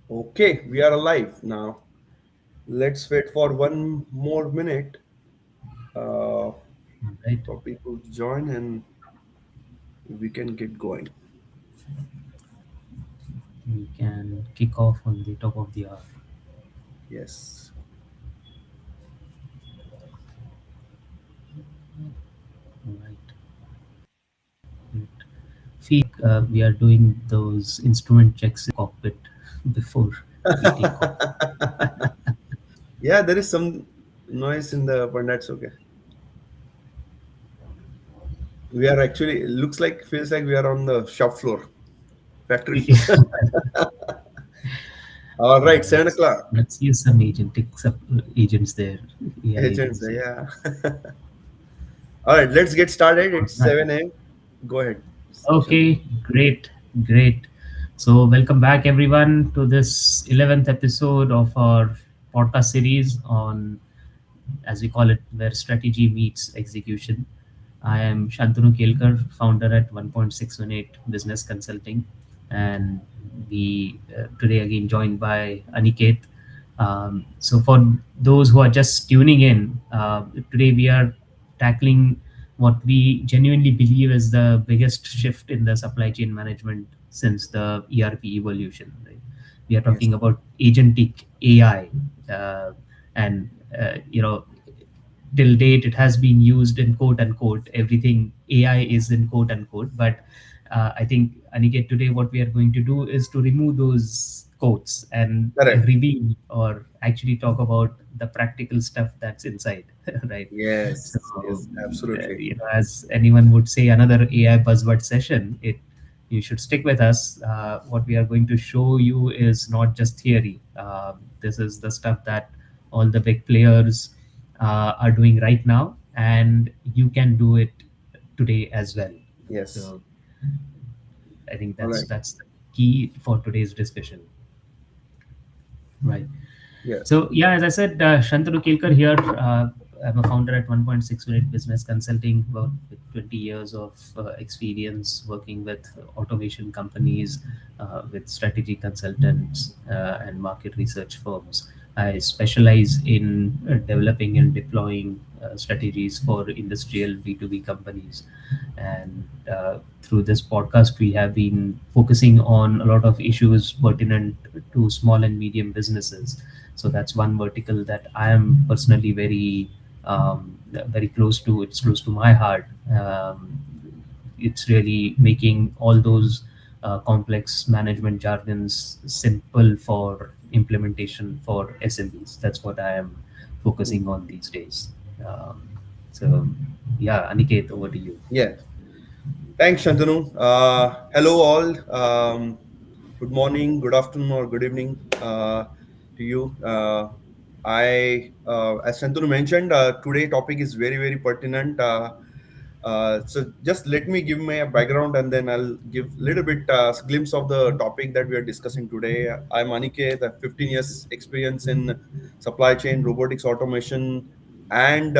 Okay, we are alive now. Let's wait for one more minute uh, Right? for people to join and we can get going. We can kick off on the top of the hour. Yes. Right. Right. Feel we are doing those instrument checks in cockpit before we take off. Yeah, there is some noise in the, but that's okay. We are actually, it looks like, feels like we are on the shop floor, factory floor. All right, 7 o'clock. Let's use some agents there, AI Agents, agents there. yeah. All right, let's get started. All It's right. 7 a.m. Go ahead, Shantanu. Okay, great, great. So, welcome back everyone to this 11th episode of our podcast series on, as we call it, where strategy meets execution. I am Shantanu Kelkar, founder at 1.618 Business Consulting, and we today again joined by Aniket. So, for those who are just tuning in, today we are tackling what we genuinely believe is the biggest shift in the supply chain management since the ERP evolution. Right? We are Yes, talking about agentic AI, and till date it has been used in quote unquote everything AI is in quote unquote, but I think Aniket, today what we are going to do is to remove those quotes and correct. reveal or actually talk about the practical stuff that's inside. Right? So Yes, yes, absolutely. as anyone would say, another AI buzzword session. It You should stick with us. What we are going to show you is not just theory. This is the stuff that all the big players are doing right now, and you can do it today as well. Yes. So I think All that's right. that's the key for today's discussion, right? Yeah. So yeah, as I said, Shantanu Kelkar here. I'm a founder at 1.6 Minute Business Consulting, about with 20 years of experience working with automation companies, with strategy consultants, and market research firms. I specialize in developing and deploying strategies for industrial B2B companies. And through this podcast, we have been focusing on a lot of issues pertinent to small and medium businesses. So that's one vertical that I am personally very close to. It's close to my heart. It's really making all those complex management jargons simple for implementation for SMBs. That's what I am focusing on these days. Um, so yeah, Aniket, over to you. Yeah. Thanks, Shantanu. Hello, all. Good morning, good afternoon, or good evening to you. As Shantanu mentioned, today topic is very, very pertinent. So just let me give my background and then I'll give a little bit glimpse of the topic that we are discussing today. I'm Aniket, I have 15 years experience in supply chain, robotics, automation, and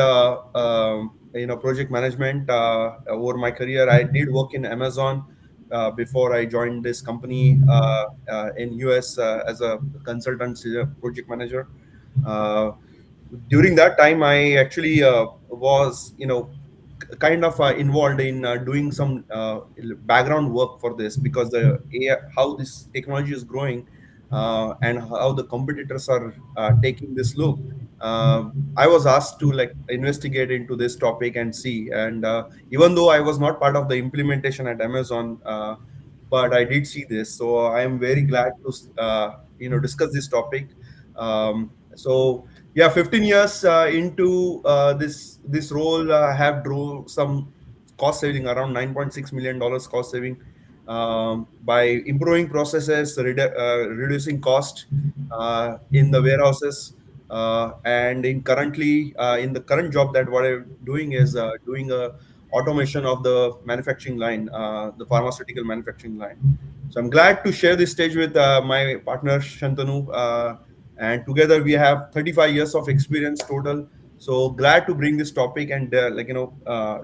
project management. Over my career, I did work in Amazon before I joined this company in US as a consultant, project manager. Uh, During that time, I actually was kind of involved in doing some background work for this because the AI, how this technology is growing and how the competitors are taking this look. I was asked to like investigate into this topic and see. And even though I was not part of the implementation at Amazon, but I did see this, so I am very glad to discuss this topic. So yeah, 15 years into this role, I have drove some cost saving around $9.6 million cost saving by improving processes, reducing cost in the warehouses, and in the current job that what I'm doing is doing a automation of the manufacturing line, the pharmaceutical manufacturing line. So I'm glad to share this stage with my partner Shantanu. And together we have 35 years of experience total. So glad to bring this topic and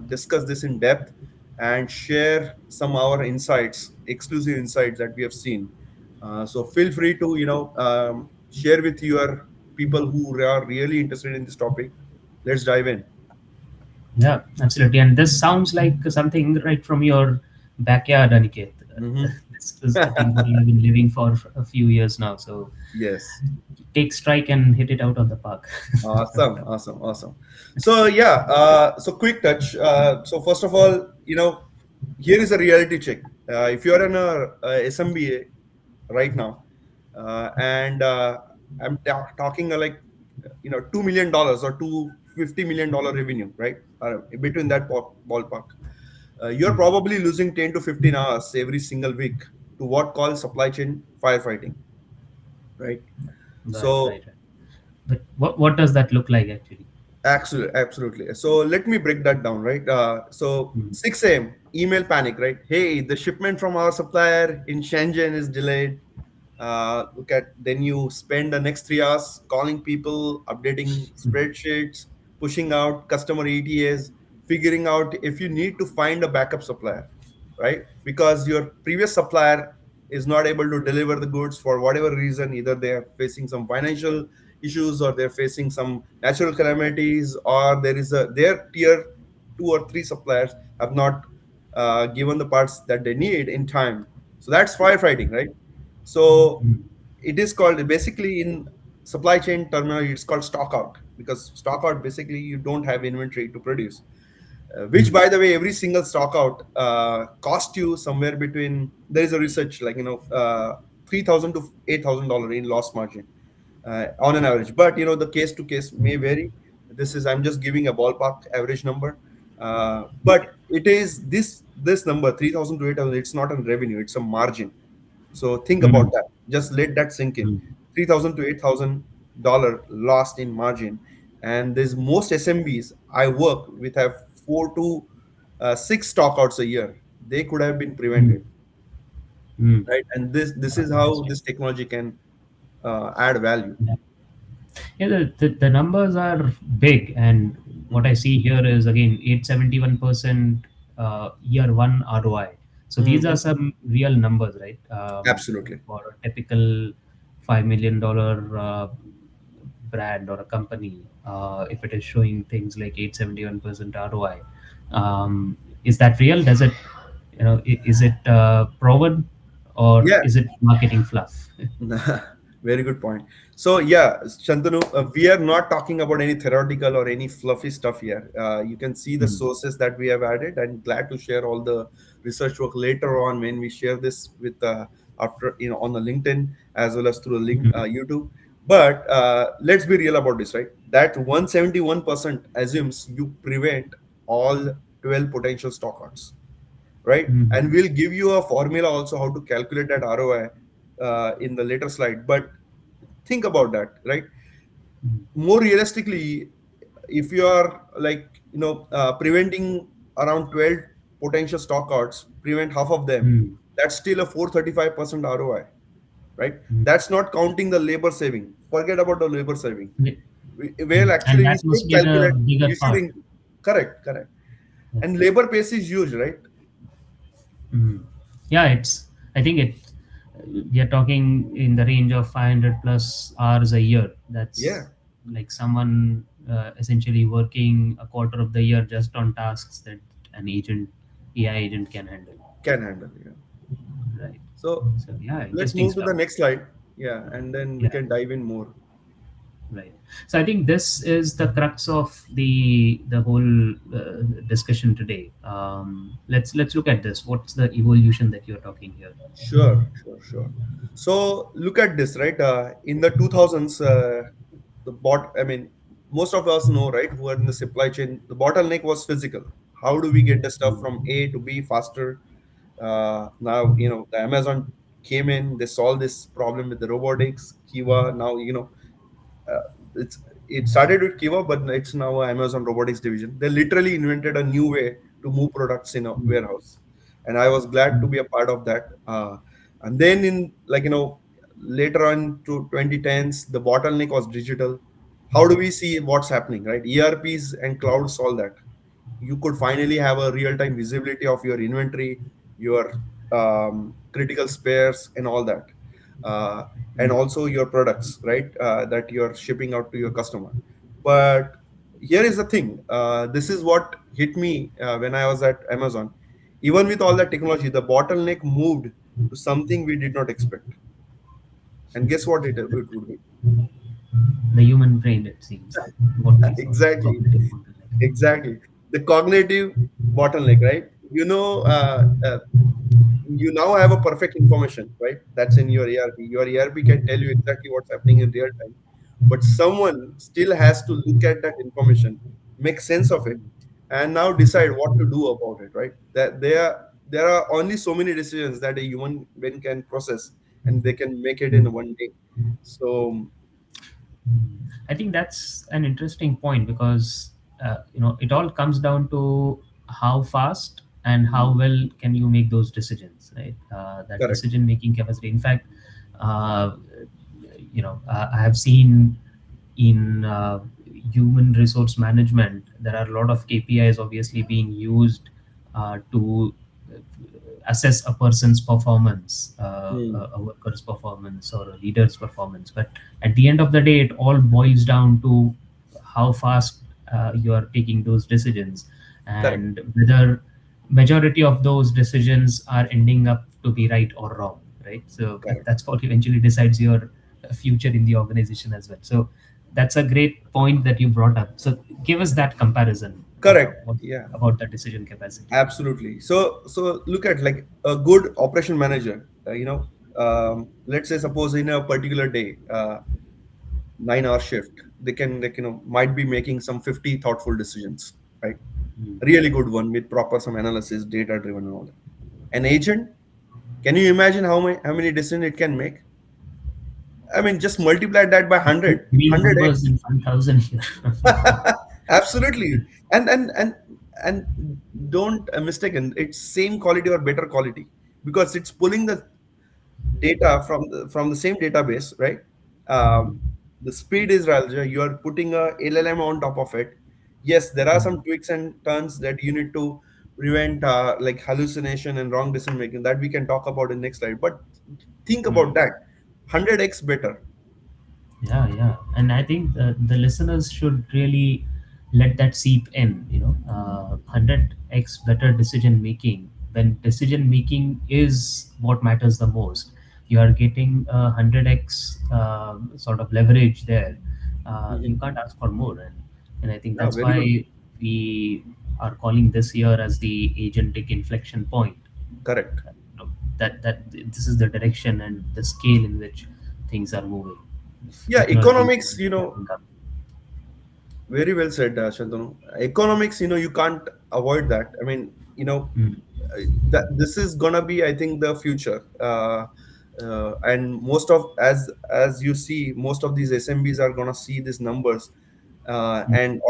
discuss this in depth and share some our insights, exclusive insights that we have seen. So feel free to share with your people who are really interested in this topic. Let's dive in. Yeah, absolutely. And this sounds like something right from your backyard, Aniket. Hmm. This is, I think, what you've been living for a few years now. So Yes. take strike and hit it out on the park. Awesome, awesome, awesome. So yeah, so quick touch. So first of all, here is a reality check. If you are in a SMBA right now, and I'm talking like $2 million or $250 million revenue, right? Between that ballpark, you're Hmm. probably losing 10 to 15 hours every single week to what called supply chain firefighting, right? Right, So right, right. But what does that look like actually? absolutely, absolutely. So let me break that down, right? So Hmm. 6 a.m. email panic, right? Hey, the shipment from our supplier in Shenzhen is delayed. Look at then you spend the next 3 hours calling people, updating spreadsheets, pushing out customer ETAs, figuring out if you need to find a backup supplier, right? Because your previous supplier is not able to deliver the goods for whatever reason. Either they are facing some financial issues, or they're facing some natural calamities, or there is a their tier 2 or 3 suppliers have not given the parts that they need in time. So that's firefighting, right? So Hmm. it is called, basically in supply chain terminology, it's called stock out, because stock out basically you don't have inventory to produce. Which, Hmm. by the way, every single stock out cost you somewhere between, there is a research like 3,000 to $8,000 in loss margin on an average. But the case to case may vary. I'm just giving a ballpark average number. But it is this number 3,000 to 8,000. It's not a revenue; it's a margin. So think about Hmm. that. Just let that sink in. Hmm. 3,000 to $8,000 lost in margin. And there's most SMBs I work with have 4 to 6 stockouts a year. They could have been Hmm. prevented, Hmm. right? And this is how Interesting. this technology can add value. Yeah. Yeah, the numbers are big, and what I Mhm. see here is again 871% year one ROI. So these are Mhm. some real numbers, right? Absolutely. For a typical $5 million brand or a company, if it is showing things like 871% ROI, is that real? Does it, is it proven, or Yeah. is it marketing fluff? Very good point. So yeah, Shantanu, we are not talking about any theoretical or any fluffy stuff here. You can see the Hmm. sources that we have added, and glad to share all the research work later on when we share this with after on the LinkedIn as well as through the link Hmm. YouTube. But let's be real about this, right? That 171% assumes you prevent all 12 potential stockouts, right? Hmm. And we'll give you a formula also how to calculate that ROI in the later slide. But think about that, right? More realistically, if you are like preventing around 12 potential stockouts, prevent half of them, Hmm. that's still a 435% ROI, right? Hmm. That's not counting the labor saving. Forget about the labor saving. Well, And actually, we that should must be the calculate, bigger you should part. correct, correct. Yeah. And labor pace is huge, right? Mm. Yeah, it's. I think it. We are talking in the range of 500 plus hours a year. That's Yeah, like someone essentially working a quarter of the year just on tasks that an agent, AI agent can handle. can handle. Yeah. Right. So So yeah, let's interesting move to the stuff. next slide. Yeah, and then we Yeah. can dive in more. Right. So I think this is the crux of the whole discussion today. Let's look at this. What's the evolution that you're talking here? Sure, sure, sure. So look at this, right? In the 2000s, I mean, most of us know, right, who are in the supply chain, the bottleneck was physical. How do we get the stuff from A to B faster? Now, the Amazon came in, they solved this problem with the robotics, Kiva. Now, uh, it's it started with Kiva, but it's now a Amazon robotics division. They literally invented a new way to move products in a Mm. warehouse, and I was glad to Mm. be a part of that. And then in later on to 2010s, the bottleneck was digital. How do we see what's happening, right? ERPs and cloud solve that. You could finally have a real-time visibility of your inventory, your critical spares, and all that. uh, and also your products, right? That you're shipping out to your customer. But here is the thing. This is what hit me when I was at Amazon. Even with all that technology, the bottleneck moved to something we did not expect. And guess what it would be? The human brain, it seems, what we saw, Exactly. cognitive bottleneck. Exactly. The cognitive bottleneck, right? You now have a perfect information, right? That's in your ERP. Your ERP can tell you exactly what's happening in real time, but someone still has to look at that information, make sense of it, and now decide what to do about it, right? That there are only so many decisions that a human being can process, and they can make it in one day. So I think that's an interesting point because it all comes down to how fast and how mm, well can you make those decisions, right? That correct. decision making capacity. In fact, uh, I have seen in human resource management there are a lot of KPIs obviously being used to assess a person's performance, Mm, a worker's performance or a leader's performance. But at the end of the day, it all boils down to how fast you are taking those decisions correct. and whether majority of those decisions are ending up to be right or wrong, right? So Correct. that's what eventually decides your future in the organization as well. So that's a great point that you brought up. So give us that comparison, Correct. what, Yeah. about the decision capacity. Absolutely. So look at like a good operation manager. Let's say suppose in a particular day, 9 hour shift, they can like might be making some 50 thoughtful decisions, right? Mm. Really good one with proper some analysis, data driven and all that. An agent, can you imagine how many decisions it can make? I mean, just multiply that by 100, Real numbers 100x. in 1,000 here. Absolutely. And don't mistaken, it's same quality or better quality because it's pulling the data from the same database, right? Um, the speed is rather you are putting a LLM on top of it. Yes, there are some tweaks and turns that you need to prevent, like hallucination and wrong decision making that we can talk about in next slide. But think about Mm. that, 100x better. Yeah, yeah, and I think the listeners should really let that seep in. 100x better decision making. When decision making is what matters the most, you are getting 100x sort of leverage there. You Mhm. can't ask for more, and I think Yeah, that's very good. why we are calling this year as the agentic inflection point. Correct. You know, that this is the direction and the scale in which things are moving. If Yeah, technology is economics, stepping up. very well said, Shantanu. Economics, you can't avoid that. I mean, Mm, that this is gonna be, I think, the future. And most of as you see, most of these SMBs are gonna see these numbers, mm, and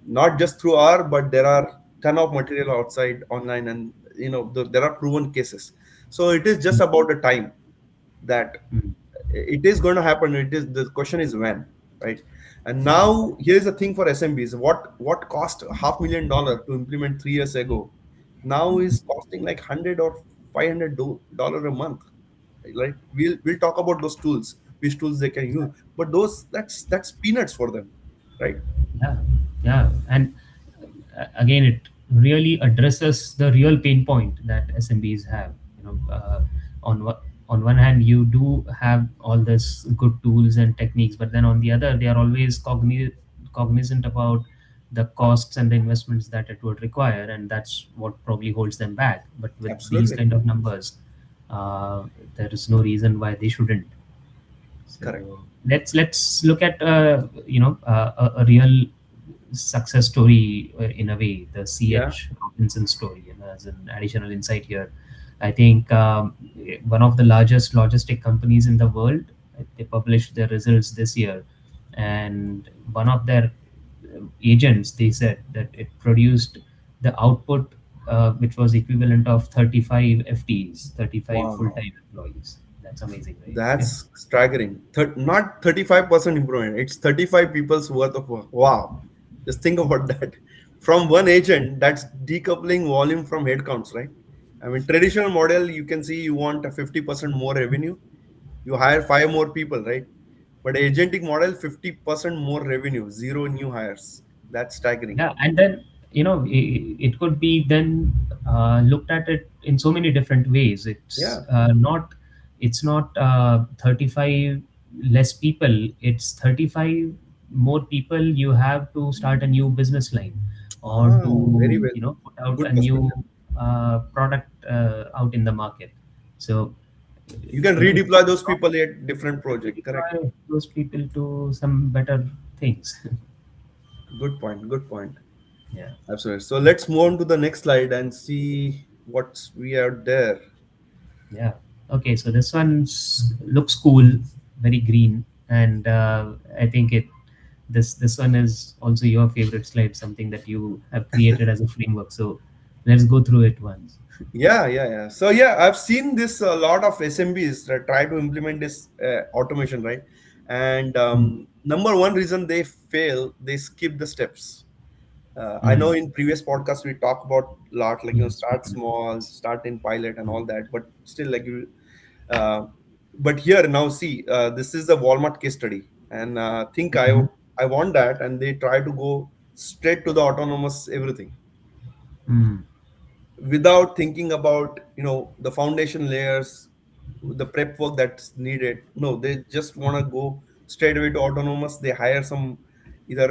not just through our, but there are ton of material outside online, and there are proven cases. So it is just mm, about the time that mm, it is going to happen. It is the question is when, right? And now here's the thing for SMBs: what cost $500,000 to implement 3 years ago, now is costing like 100 or $500 a month, right? We'll talk about those tools, which tools they can use, but those that's peanuts for them, right? yeah, yeah, and again, it really addresses the real pain point that SMBs have. On on one hand, you do have all this good tools and techniques, but then on the other, they are always cognizant about the costs and the investments that it would require, and that's what probably holds them back. But with these Absolutely kind of numbers, uh, there is no reason why they shouldn't. correct. So let's look at a real success story in a way, the Yeah. CH Robinson story. As an additional insight here, I think one of the largest logistic companies in the world, they published their results this year, and one of their agents, they said that it produced the output which was equivalent of 35 FTEs, 35 Wow. full-time employees. That's amazing, right? That's staggering. Not 35% improvement. It's 35 people's worth of work. Wow. Just think about that. From one agent, that's decoupling volume from headcounts, right? I mean, traditional model, you can see you want a 50% more revenue. You hire five more people, right? But agentic model, 50% more revenue, zero new hires. That's staggering. Yeah, and then it could be then looked at it in so many different ways. Yeah. It's not 35 less people, it's 35 more people you have to start a new business line, or Ah, very to well. put out Good a new perspective. product out in the market. So You can it redeploy could those people at different project. Correct. deploy those people to some better things. Good point. Good point. Yeah. Absolutely. So let's move on to the next slide and see what's we are there. Yeah. Okay. So this one looks cool, very green, and I think it. This one is also your favorite slide, something that you have created as a framework. So let's go through it once. Yeah, yeah, yeah. So yeah, I've seen this a lot of SMBs that try to implement this automation, right? And Mm. number one reason they fail, they skip the steps. I know Mm. in previous podcasts we talk about a lot, like Yes. start small, start in pilot and all that, but still like you. Uh, but here now, see, this is the Walmart case study, and think Mhm. I want that, and they try to go straight to the autonomous everything Mm. without thinking about the foundation layers, the prep work that's needed. No, they just want to go straight away to autonomous. They hire some either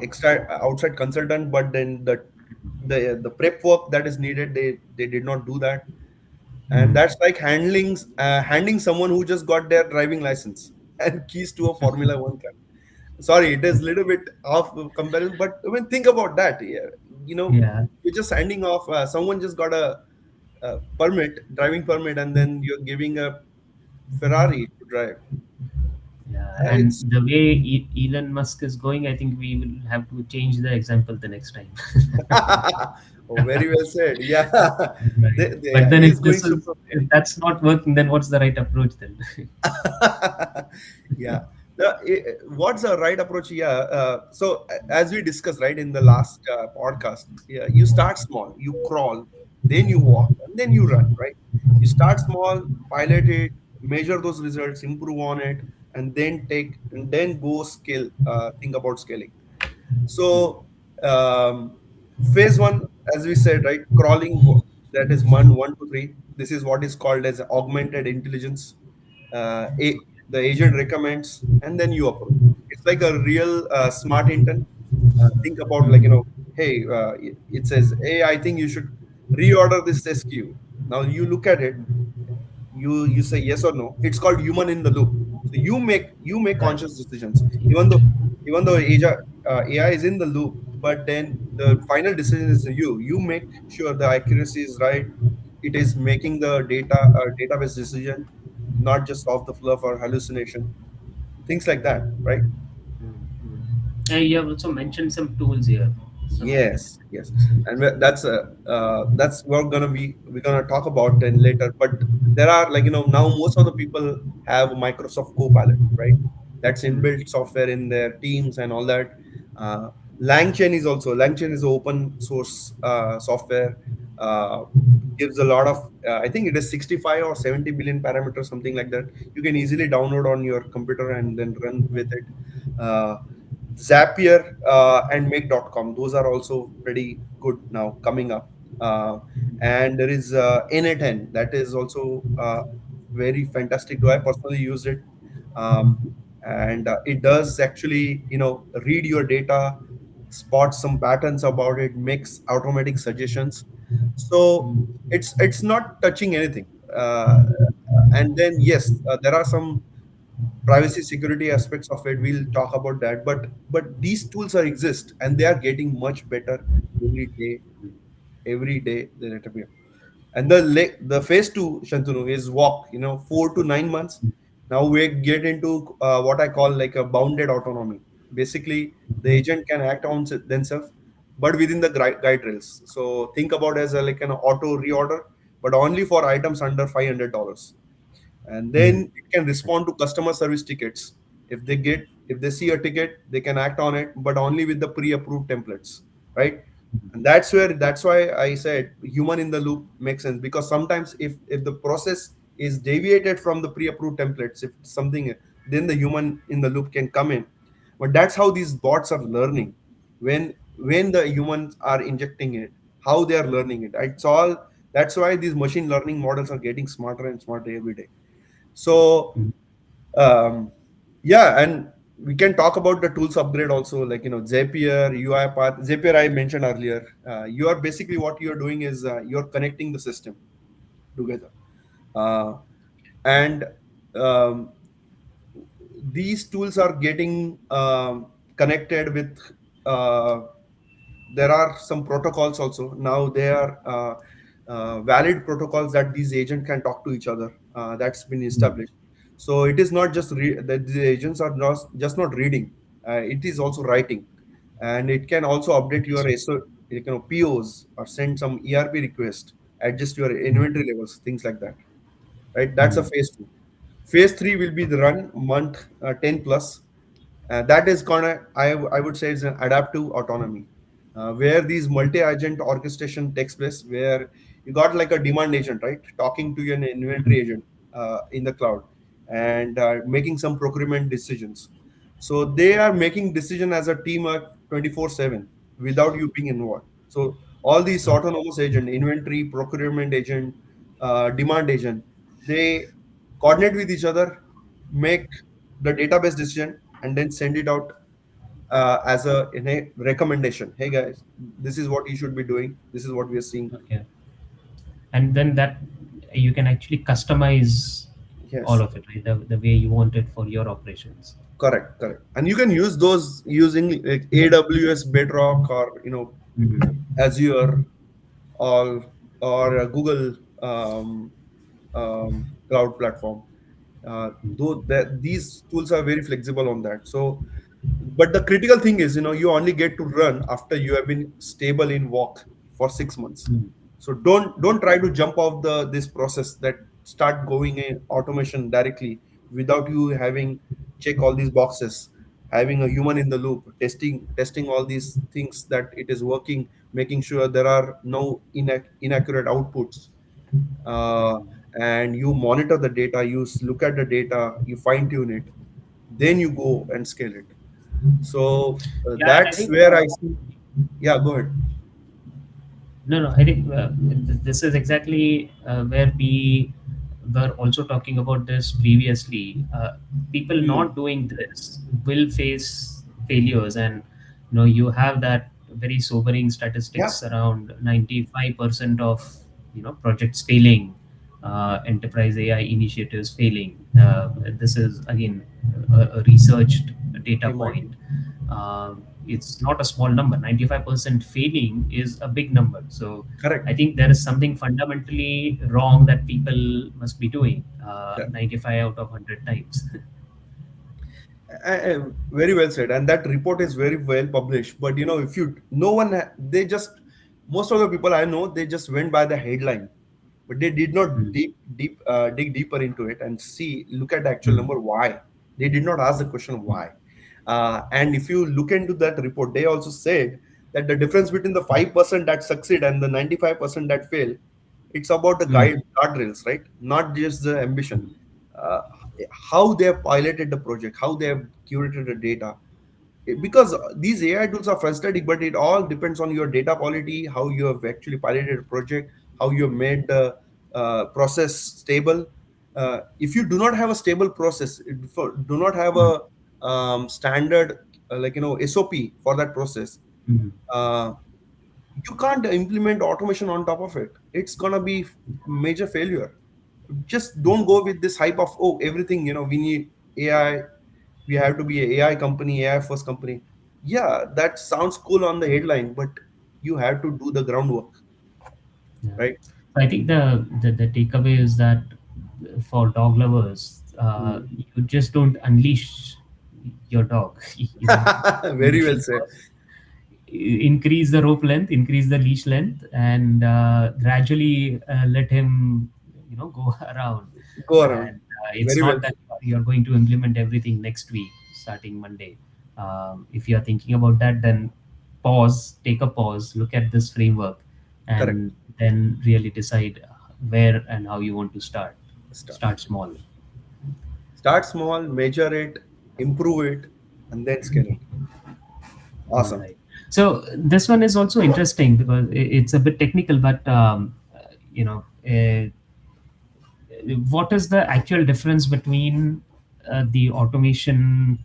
extra outside consultant, but then the prep work that is needed, they did not do that. And Mm. that's like handing someone who just got their driving license and keys to a Formula One car. Sorry, it is a little bit off comparison, but when think about that, yeah, Yeah. you're just handing off, someone just got a driving permit, and then you're giving a Ferrari to drive. Yeah. And It's the way Elon Musk is going, I think we will have to change the example the next time. oh, very well said. Yeah, Right. But yeah, then he's if going this is super. if that's not working, then what's the right approach then? Yeah. What's the right approach? Yeah. So as we discussed, right, in the last podcast, yeah, you start small, you crawl, then you walk, and then you run, right? You start small, pilot it, measure those results, improve on it, and then go scale. Think about scaling. So phase one, as we said, right, crawling, that is one to three. This is what is called as augmented intelligence. The agent recommends, and then you approve. It's like a real smart intent. Think about, like, Mm. hey, it says, hey, I think you should reorder this SKU. Now you look at it, you say yes or no. It's called human in the loop. So you make Right. conscious decisions, even though AI is in the loop, but then the final decision is you make sure the accuracy is right. It is making the database decision, not just off the fluff or hallucination, things like that, right? You have also mentioned some tools here. Some Yes, yes, and that's what we're gonna talk about then later. But there are, like, now most of the people have Microsoft Copilot, right? That's Mm. inbuilt software in their teams and all that. Uh, Langchain is open source software. Uh, Gives a lot of, I think it is 65 or 70 billion parameters, something like that. You can easily download on your computer and then run with it. Uh, Zapier and Make.com. Those are also pretty good now coming up. And there is N10, that is also very fantastic. Do I personally use it? Um, and it does actually, read your data, spot some patterns about it, makes automatic suggestions. So it's not touching anything. And then yes, there are some privacy security aspects of it. We'll talk about that, but these tools are exist, and they are getting much better every day. Every day they let me. And the phase two, Shantanu, is walk, 4 to 9 months. Now we get into what I call like a bounded autonomy. Basically, the agent can act on themselves, but within the guide rails. So think about as like an auto reorder, but only for items under $500. And then Mm. it can respond to customer service tickets. If they see a ticket, they can act on it, but only with the pre-approved templates, right? And that's why I said human in the loop makes sense, because sometimes if the process is deviated from the pre-approved templates, if something, then the human in the loop can come in. But that's how these bots are learning. When the humans are injecting it, how they are learning it. It's all, that's why these machine learning models are getting smarter and smarter every day. So Mm. um, yeah, and we can talk about the tools upgrade also, like Zapier, UiPath. Zapier I mentioned earlier. You are basically, what you are doing is you're connecting the system together, uh, and um, these tools are getting connected with. There are some protocols also now. They are valid protocols that these agents can talk to each other. That's been Mm. established. So it is not just that the agents are not just not reading. It is also writing, and it can also update your Interesting. POs, or send some ERP request, adjust your Mm. inventory levels, things like that. Right? That's a Mm. phase two. Phase three will be the run month 10 plus. That is gonna, I would say, is an adaptive autonomy, where these multi-agent orchestration takes place, where you got like a demand agent, right, talking to an Mm. inventory agent in the cloud, and making some procurement decisions. So they are making decision as a team 24/7 without you being involved. So all these autonomous agent, inventory, procurement agent, demand agent, they coordinate with each other, make the database decision, and then send it out as in a recommendation. Hey guys, this is what you should be doing. This is what we are seeing. Okay. And then that you can actually customize all Yes, of it, right? The way you want it for your operations. correct, correct. And you can use those using like AWS Bedrock, or Mm. Azure, or Google cloud platform. Though that these tools are very flexible on that. So, but the critical thing is, you only get to run after you have been stable in walk for 6 months. Mm. So don't try to jump off the this process, that start going in automation directly without you having check all these boxes, having a human in the loop, testing all these things that it is working, making sure there are no inaccurate outputs, uh, and you monitor the data, look at the data, you fine tune it, then you go and scale it. So Yeah, and I that's think where I see. Yeah, go ahead. no, no. I think this is exactly where we were also talking about this previously. People Hmm. not doing this will face failures, and you have that very sobering Yeah, statistics around 95% of projects failing, enterprise AI initiatives failing. This is again a researched data MIT. point. It's not a small number. 95% failing is a big number. So I Correct. think there is something fundamentally wrong that people must be doing 95 out of 100 times. Very well said, and that report is very well published. But if you no one they just, most of the people I know, they just went by the headline, but they did not Mm. dig deeper into it and look at the actual Mm. number. Why they did not ask the question why? And if you look into that report, they also said that the difference between the 5% that succeed and the 95% that fail, it's about the Mm. guardrails, right? Not just the ambition. uh, how they have piloted the project, how they have curated the data. Because these AI tools are fantastic, but it all depends on your data quality, how you have actually piloted a project, how you have made the process stable. If you do not have a stable process, do not have Mm. a standard SOP for that process, Mm. uh, you can't implement automation on top of it. It's gonna be major failure. Just don't go with this hype of, oh, everything, we need AI, we have to be a AI company, AI first company. Yeah, that sounds cool on the headline, but you have to do the groundwork, Yeah. right? So I think the takeaway is that for dog lovers, Hmm. you just don't unleash your dog. Very You well should said. first increase the rope length, increase the leash length, and gradually let him, go around. Go around. And it's Very well not that said. you're going to implement everything next week, starting Monday. If you're thinking about that, then pause, take a pause, look at this framework, Correct. and then really decide where and how you want to start. Start. Start small. Start small, measure it, improve it, and then scale it. All Awesome. right. So this one is also interesting because it's a bit technical, but you know, what is the actual difference between the automation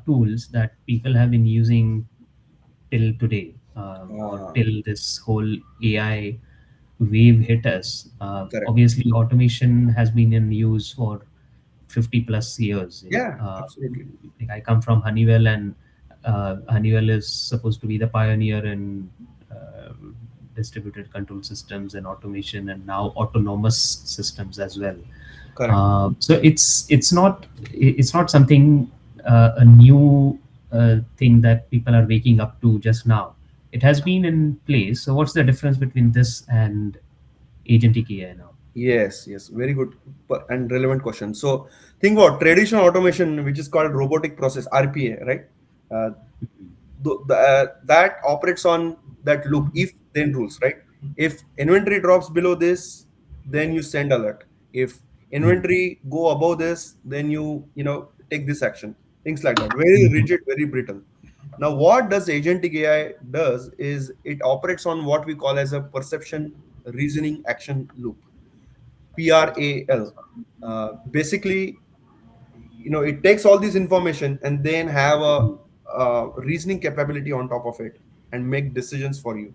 tools that people have been using till today, or Ah, till this whole AI wave hit us? correct. Obviously, automation has been in use for 50 plus years. Yeah, absolutely. Like I come from Honeywell, and Honeywell is supposed to be the pioneer in uh, distributed control systems and automation, and now autonomous systems as well. Correct. So it's not something, a new thing that people are waking up to just now. It has been in place. So what's the difference between this and agentic AI now? Yes, yes, very good and relevant question. So, think about traditional automation, which is called robotic process (RPA), right? Uh, that operates on that loop, if then rules, right? If inventory drops below this, then you send alert. If Mm. inventory go above this, then you take this action. Things like that. Very Mhm. rigid, very brittle. Now, what does agentic AI does is it operates on what we call as a perception reasoning action loop, PRAL. Basically, it takes all this information and then have a reasoning capability on top of it and make decisions for you,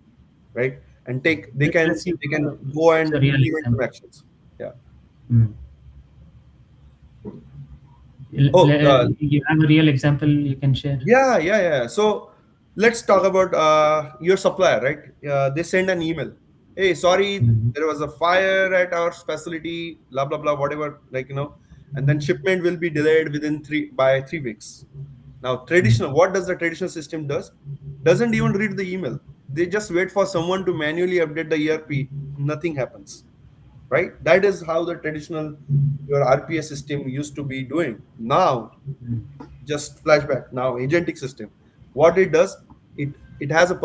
right? And take they can Let's see. they can go It's and a real implement some example. actions. Yeah. Mm. Oh, You have a real example you can share? yeah, yeah, yeah. So let's talk about your supplier, right? They send an email. Hey, sorry, Mhm. there was a fire at our facility, blah blah blah, whatever, and then shipment will be delayed within 3 weeks. Now, traditional, what does the traditional system does? Doesn't even read the email. They just wait for someone to manually update the ERP. Nothing happens, right? That is how the traditional your RPA system used to be doing. Now, just flashback. Now, agentic system, what it does, it has a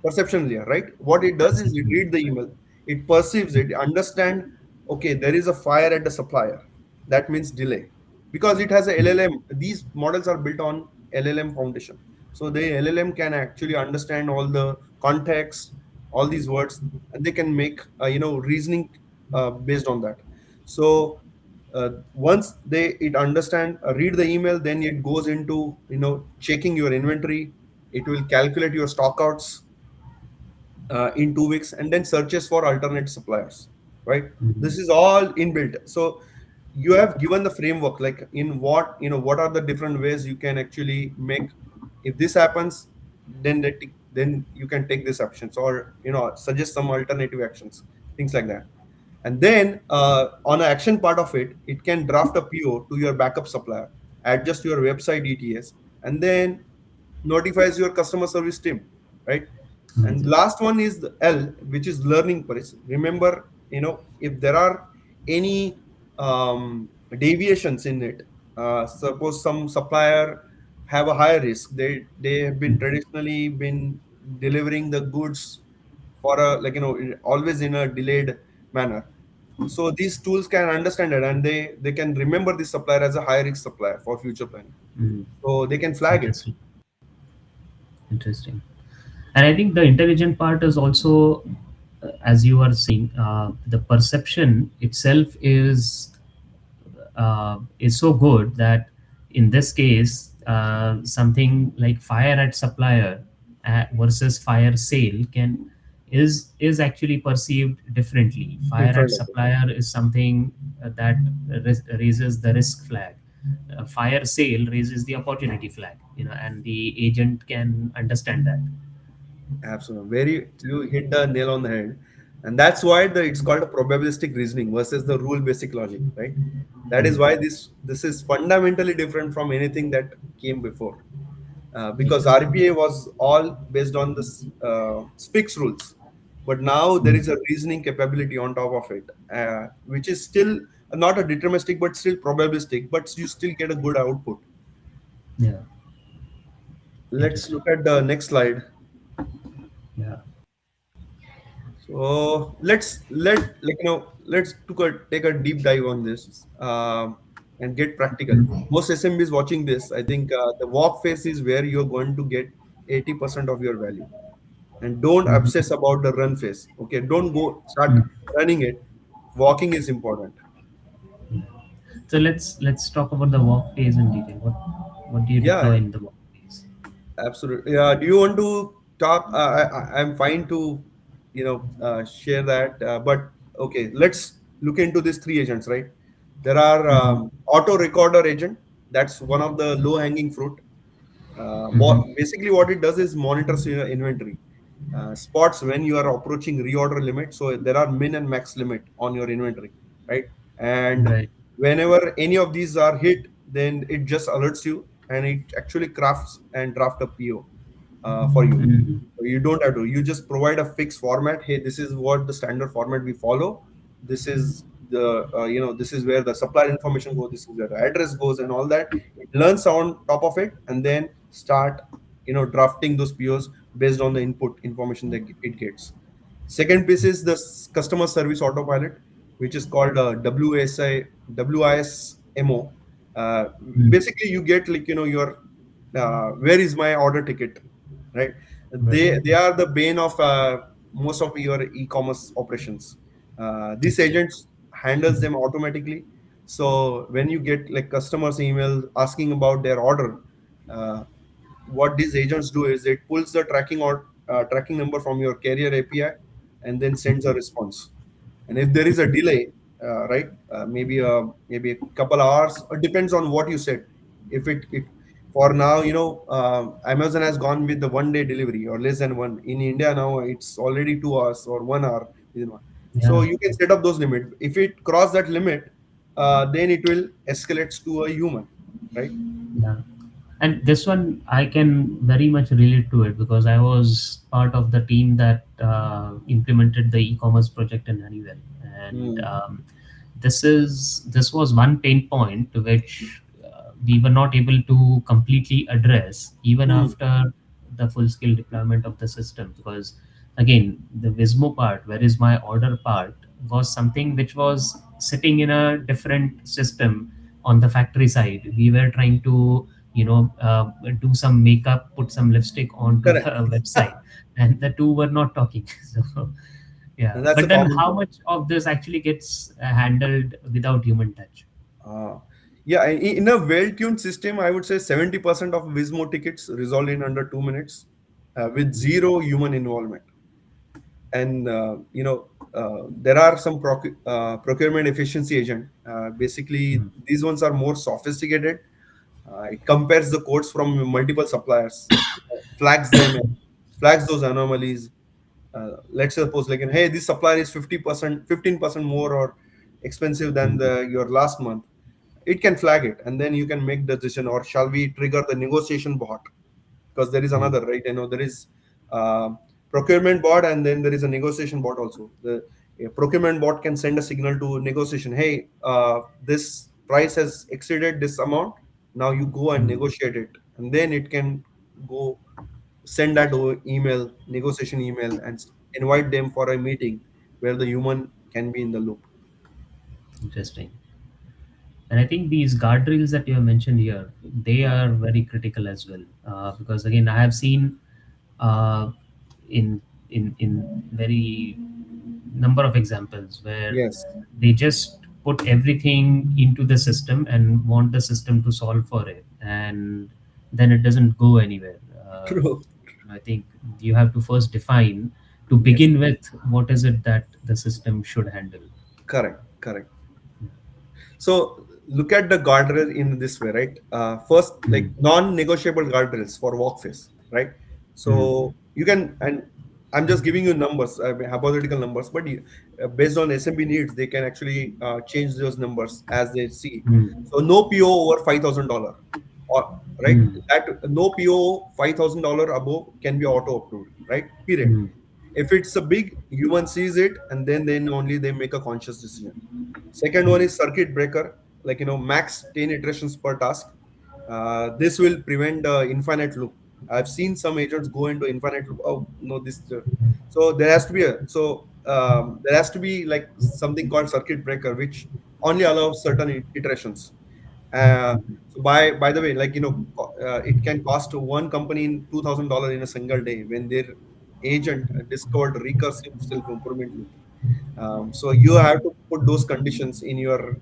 perception layer, right? What it does is it Perception. read the email, it perceives it, understand, okay, there is a fire at the supplier. That means delay. Because it has a LLM, these models are built on LLM foundation. So the LLM can actually understand all the context, all these words, and they can make reasoning based on that. So once they it understand read the email, then it goes into checking your inventory. It will calculate your stockouts in 2 weeks and then searches for alternate suppliers, right? Mhm. This is all inbuilt. So you have given the framework, like in what are the different ways you can actually make, if this happens, then you can take these actions, or suggest some alternative actions, things like that. And then on the action part of it, it can draft a PO to your backup supplier, adjust your website ETS, and then notifies your customer service team, right? And Amazing. last one is the L, which is learning price. Remember, if there are any deviations in it, suppose some supplier have a higher risk. They have been traditionally been delivering the goods for a always in a delayed manner. So these tools can understand it, and they can remember this supplier as a high risk supplier for future planning. Mm. So they can flag it. Interesting. Interesting. And I think the intelligent part is also, as you are saying, the perception itself is so good that in this case, something like fire at supplier versus fire sale is actually perceived differently. In Fire at front of it. supplier is something that raises the risk flag. Fire sale raises the opportunity flag, and the agent can understand that. Absolutely. Very, you hit the nail on the head. And that's why it's called a probabilistic reasoning versus the rule basic logic, right? That is why this is fundamentally different from anything that came before. Because Interesting. RPA was all based on this fixed rules. But now there is a reasoning capability on top of it, which is still not a deterministic, but still probabilistic, but you still get a good output. Yeah. Let's Interesting. look at the next slide. Yeah. Let's take a deep dive on this, and get practical. Most SMBs watching this, I think the walk phase is where you're going to get 80% of your value. And don't obsess Mhm. about the run phase. Okay, don't go start Mm. running it. Walking is important. So let's talk about the walk phase in detail. What do you Yeah, deploy in the walk phase? absolutely. Yeah. Do you want to talk? I'm fine to, share that. But okay, let's look into these three agents, right? There are Mhm. auto recorder agent. That's one of the low hanging fruit. Mhm. Basically, what it does is monitors your inventory, spots when you are approaching reorder limit. So there are min and max limit on your inventory, right? And Right. whenever any of these are hit, then it just alerts you, and it actually crafts and draft a PO for you. Mhm. So you don't have to. You just provide a fixed format. Hey, this is what the standard format we follow. This is this is where the supplier information goes. This is where the address goes, and all that. It learns on top of it, and then start drafting those POs based on the input information that it gets. Second piece is the customer service autopilot, which is called WISMO. Uh, Mm. Basically, you get your where is my order ticket, right? Right. They are the bane of most of your e-commerce operations. These Okay. agents handles them automatically. So when you get like customers email asking about their order, uh, what these agents do is it pulls the tracking number from your carrier API and then sends a response. And if there is a delay, right, maybe a couple hours, it depends on what you said. If it for now, Amazon has gone with the 1 day delivery or less than one. In India now, it's already 2 hours or 1 hour within one. So Yeah. you can set up those limit. If it cross that limit, then it will escalates to a human, right? Yeah. And this one, I can very much relate to it because I was part of the team that implemented the e-commerce project in Honeywell, and Hmm. this was one pain point which we were not able to completely address even Hmm. after the full-scale deployment of the system, because again the Vismo part, where is my order part, was something which was sitting in a different system on the factory side. We were trying to do some makeup, put some lipstick onto the Correct. website, and the two were not talking. So yeah, And that's a but then common how thing. much of this actually gets handled without human touch? Uh, yeah, in a well-tuned system, I would say 70% of Vismo tickets resolve in under 2 minutes, with zero human involvement. And there are some procurement efficiency agent. Basically, these ones are more sophisticated. It compares the quotes from multiple suppliers, flags them, flags those anomalies. Let's suppose like, hey, this supplier is 50%, 15% more or expensive than the your last month. It can flag it, and then you can make the decision, or shall we trigger the negotiation bot? Because there is another, right? There is uh, procurement bot, and then there is a negotiation bot also. The procurement bot can send a signal to negotiation. Hey, this price has exceeded this amount. Now you go and negotiate it, and then it can go send that email, negotiation email, and invite them for a meeting where the human can be in the loop. Interesting. And I think these guardrails that you have mentioned here, they Uh, are very critical as well, because again, I have seen uh, in in very number of examples where yes. they just put everything into the system and want the system to solve for it, and then it doesn't go anywhere. True. I think you have to first define, to Yes. begin with, what is it that the system should handle. Correct. Correct. So look at the guardrail in this way, right? First, like Mm. non-negotiable guardrails for walkways, right? Mm. So you can, and I'm just giving you numbers, hypothetical numbers, but based on SMB needs, they can actually change those numbers as they see. Mm. So no PO over $5,000, or right? Mm. That no PO $5,000 above can be auto approved, right? Period. Mm. If it's a big, human sees it, and then only they make a conscious decision. Second one is circuit breaker, like max 10 iterations per task. This will prevent infinite loop. I've seen some agents go into infinite loop. Oh no, this. So there has to be a, so there has to be like something called circuit breaker, which only allows certain iterations. So by the way, like it can cost one company in $2,000 in a single day when their agent discovered recursive self improvement loop. So you have to put those conditions in your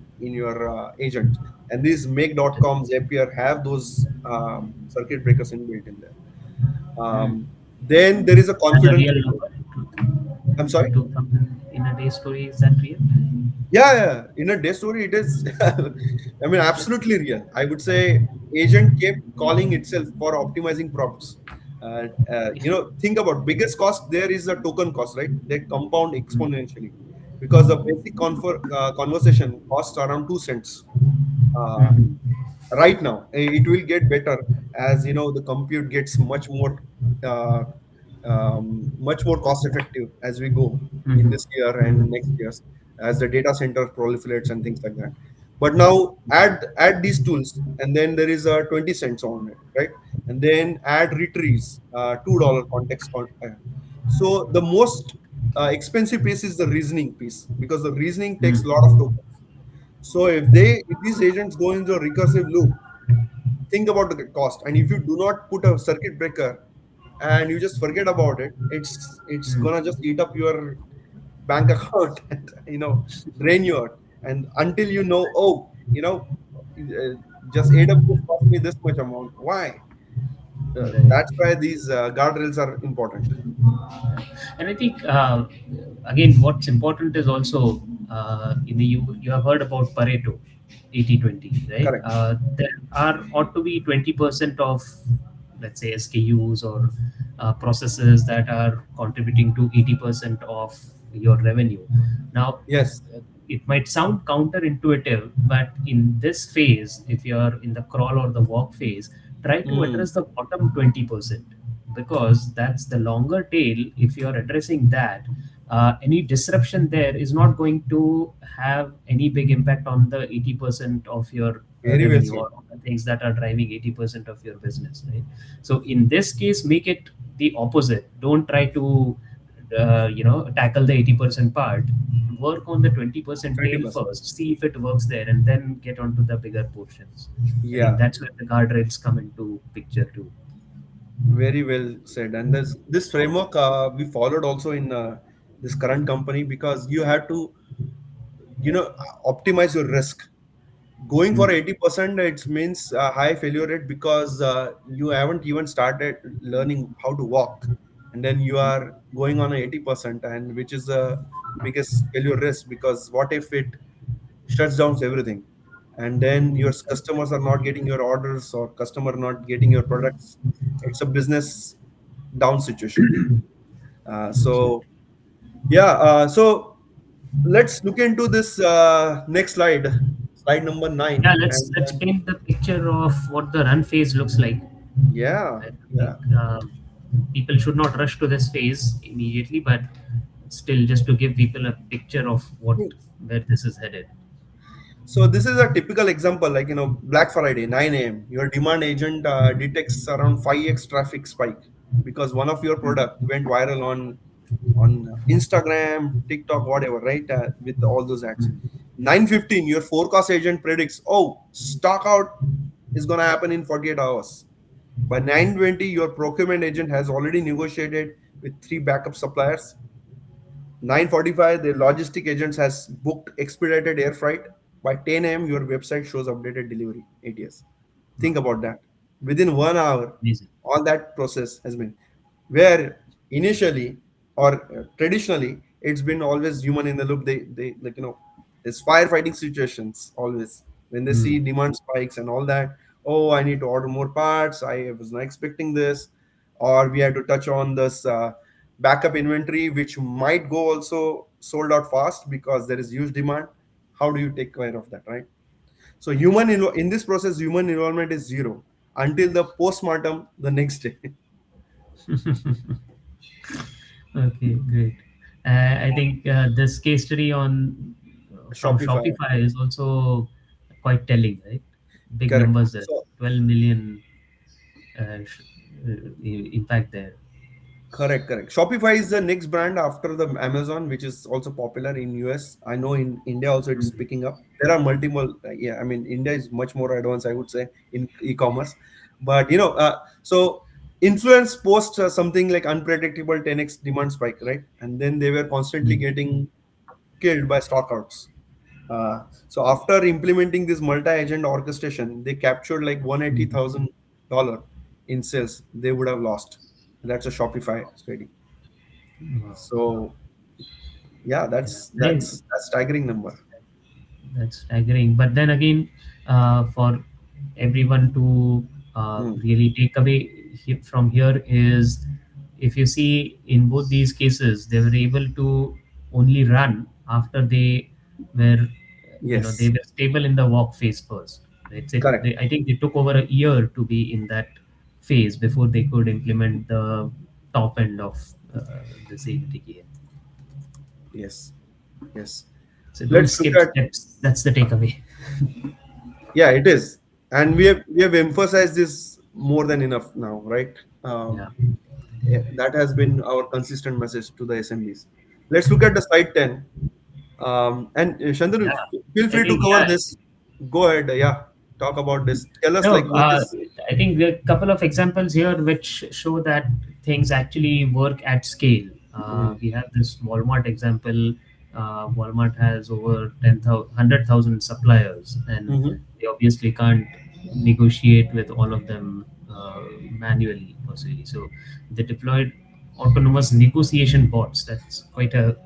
agent, and these make.com, Zapier have those circuit breakers inbuilt in there. Hmm. Then there is a Is that a confident real trigger. number? I'm sorry. 2000 in a day story, is that real? Yeah, yeah. In a day story, it is. I mean, absolutely real. I would say agent kept calling itself for optimizing prompts. Think about biggest cost there is the token cost, right? They compound exponentially because the basic conversation costs around 2 cents. Uh, Hmm. right now, it will get better as the compute gets uh, much more cost effective as we go in Hmm. this year and Hmm. next years, as the data center proliferates and things like that. But now add these tools, and then there is a 20 cents on it, right? And then add retrieves, $2 context so the most expensive piece is the reasoning piece, because the reasoning takes a lot of Hmm. tokens. So if these agents go into a recursive loop, think about the cost. And if you do not put a circuit breaker and you just forget about it, it's Hmm. gonna just eat up your bank account and drain you out. And until just AWS cost me this much amount. Why? Right. That's why these guardrails are important. And I think again, what's important is also you have heard about Pareto, 80/20, right? Correct. There are ought to be 20% of, let's say, SKUs or processes that are contributing to 80% of your revenue. Now, Yes. it might sound counterintuitive, but in this phase, if you're in the crawl or the walk phase, try to Mm, address the bottom 20%, because that's the longer tail. If you're addressing that, any disruption there is not going to have any big impact on the 80% of your very well revenue, said. or on the things that are driving 80% of your business, right? So in this case, make it the opposite. Don't try to tackle the 80% part. Work on the 20% tail 20%. first, see if it works there, and then get onto the bigger portions. I think Yeah. that's where the guardrails come into picture too. Very well said. And this framework we followed also in this current company, because you have to optimize your risk. Going for Hmm. 80%, it means a high failure rate, because you haven't even started learning how to walk, and then you are going on a 80%, and which is the biggest failure risk, because what if it shuts down everything, and then your customers are not getting your orders, or customer not getting your products. It's a business down situation. So Absolutely. yeah, so let's look into this next slide number Yeah, 9, let's and let's then paint the picture of what the run phase looks like. yeah, I think yeah. people should not rush to this phase immediately, but still, just to give people a picture of what where this is headed. So this is a typical example, like Black Friday, 9 a.m. Your demand agent detects around 5x traffic spike because one of your product went viral on Instagram, TikTok, whatever, right? With all those ads. 9:15, your forecast agent predicts, oh, stock out is gonna happen in 48 hours. By 9:20, your procurement agent has already negotiated with three backup suppliers. 9:45, the logistic agents has booked expedited air freight. By 10 a.m., your website shows updated delivery ATS. Think about that. Within 1 hour, Amazing. all that process has been, where initially or traditionally it's been always human in the loop. They like there's firefighting situations always when they Hmm. see demand spikes and all that. Oh, I need to order more parts. I was not expecting this, or we had to touch on this backup inventory, which might go also sold out fast because there is huge demand. How do you take care of that, right? So in this process, human involvement is zero until the postmortem the next day. Okay, great. I think this case study on from Shopify, Shopify is also quite telling, right? Big correct. numbers there, So 12 million impact there. Correct, correct. Shopify is the next brand after the Amazon, which is also popular in US. I know in India also it's picking up. There are multiple. Yeah, I mean India is much more advanced, I would say, in e-commerce. But so influence post something like unpredictable 10x demand spike, right? And then they were constantly getting killed by stockouts. So after implementing this multi-agent orchestration, they captured like $180,000 in sales they would have lost. That's a Shopify study. Wow. So yeah, Yeah. that's staggering number. That's staggering. But then again, for everyone to Hmm. really take away from here is, if you see in both these cases, they were able to only run after they were, they Yes, were stable in the walk phase first. correct. I think they took over a year to be in that phase before they could implement the top end of this agentic AI. Yes, yes. So don't Let's look skip at, steps. That's the takeaway. yeah, it is, and we have emphasized this more than enough now, right? Yeah. That has been our consistent message to the SMBs. Let's look at the slide 10. And Shantanu, Yeah, feel I free to think cover yeah. this. Go ahead. Yeah, talk about this. Tell us like No, what is. I think there are a couple of examples here which show that things actually work at scale. Mm, We have this Walmart example. Walmart has over 10,000, 100,000 suppliers, and mhm. they obviously can't negotiate with all of them manually, possibly. So they deployed autonomous negotiation bots. That's quite a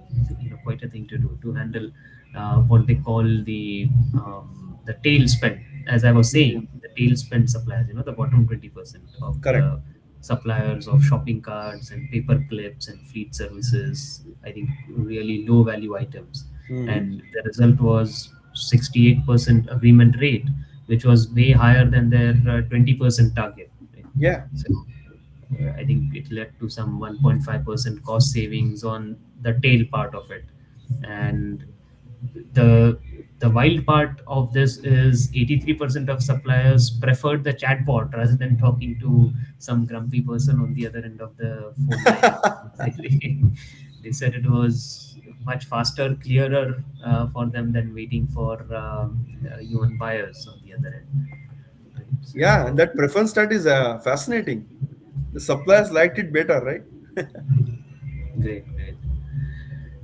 thing to do to handle what they call the tail spend. As I was Mhm. saying, the tail spend suppliers, the bottom 20% of Correct. the suppliers of shopping carts and paper clips and fleet services. I think really low value items, Mhm. and the result was 68% agreement rate, which was way higher than their 20% target. Right? Yeah. So I think it led to some 1.5% cost savings on the tail part of it. And the the wild part of this is 83% of suppliers preferred the chatbot rather than talking to some grumpy person on the other end of the phone line. They said it was much faster, clearer for them than waiting for human buyers on the other end. Right? Yeah, and So that preference stat is fascinating. The suppliers liked it better, right? great, great.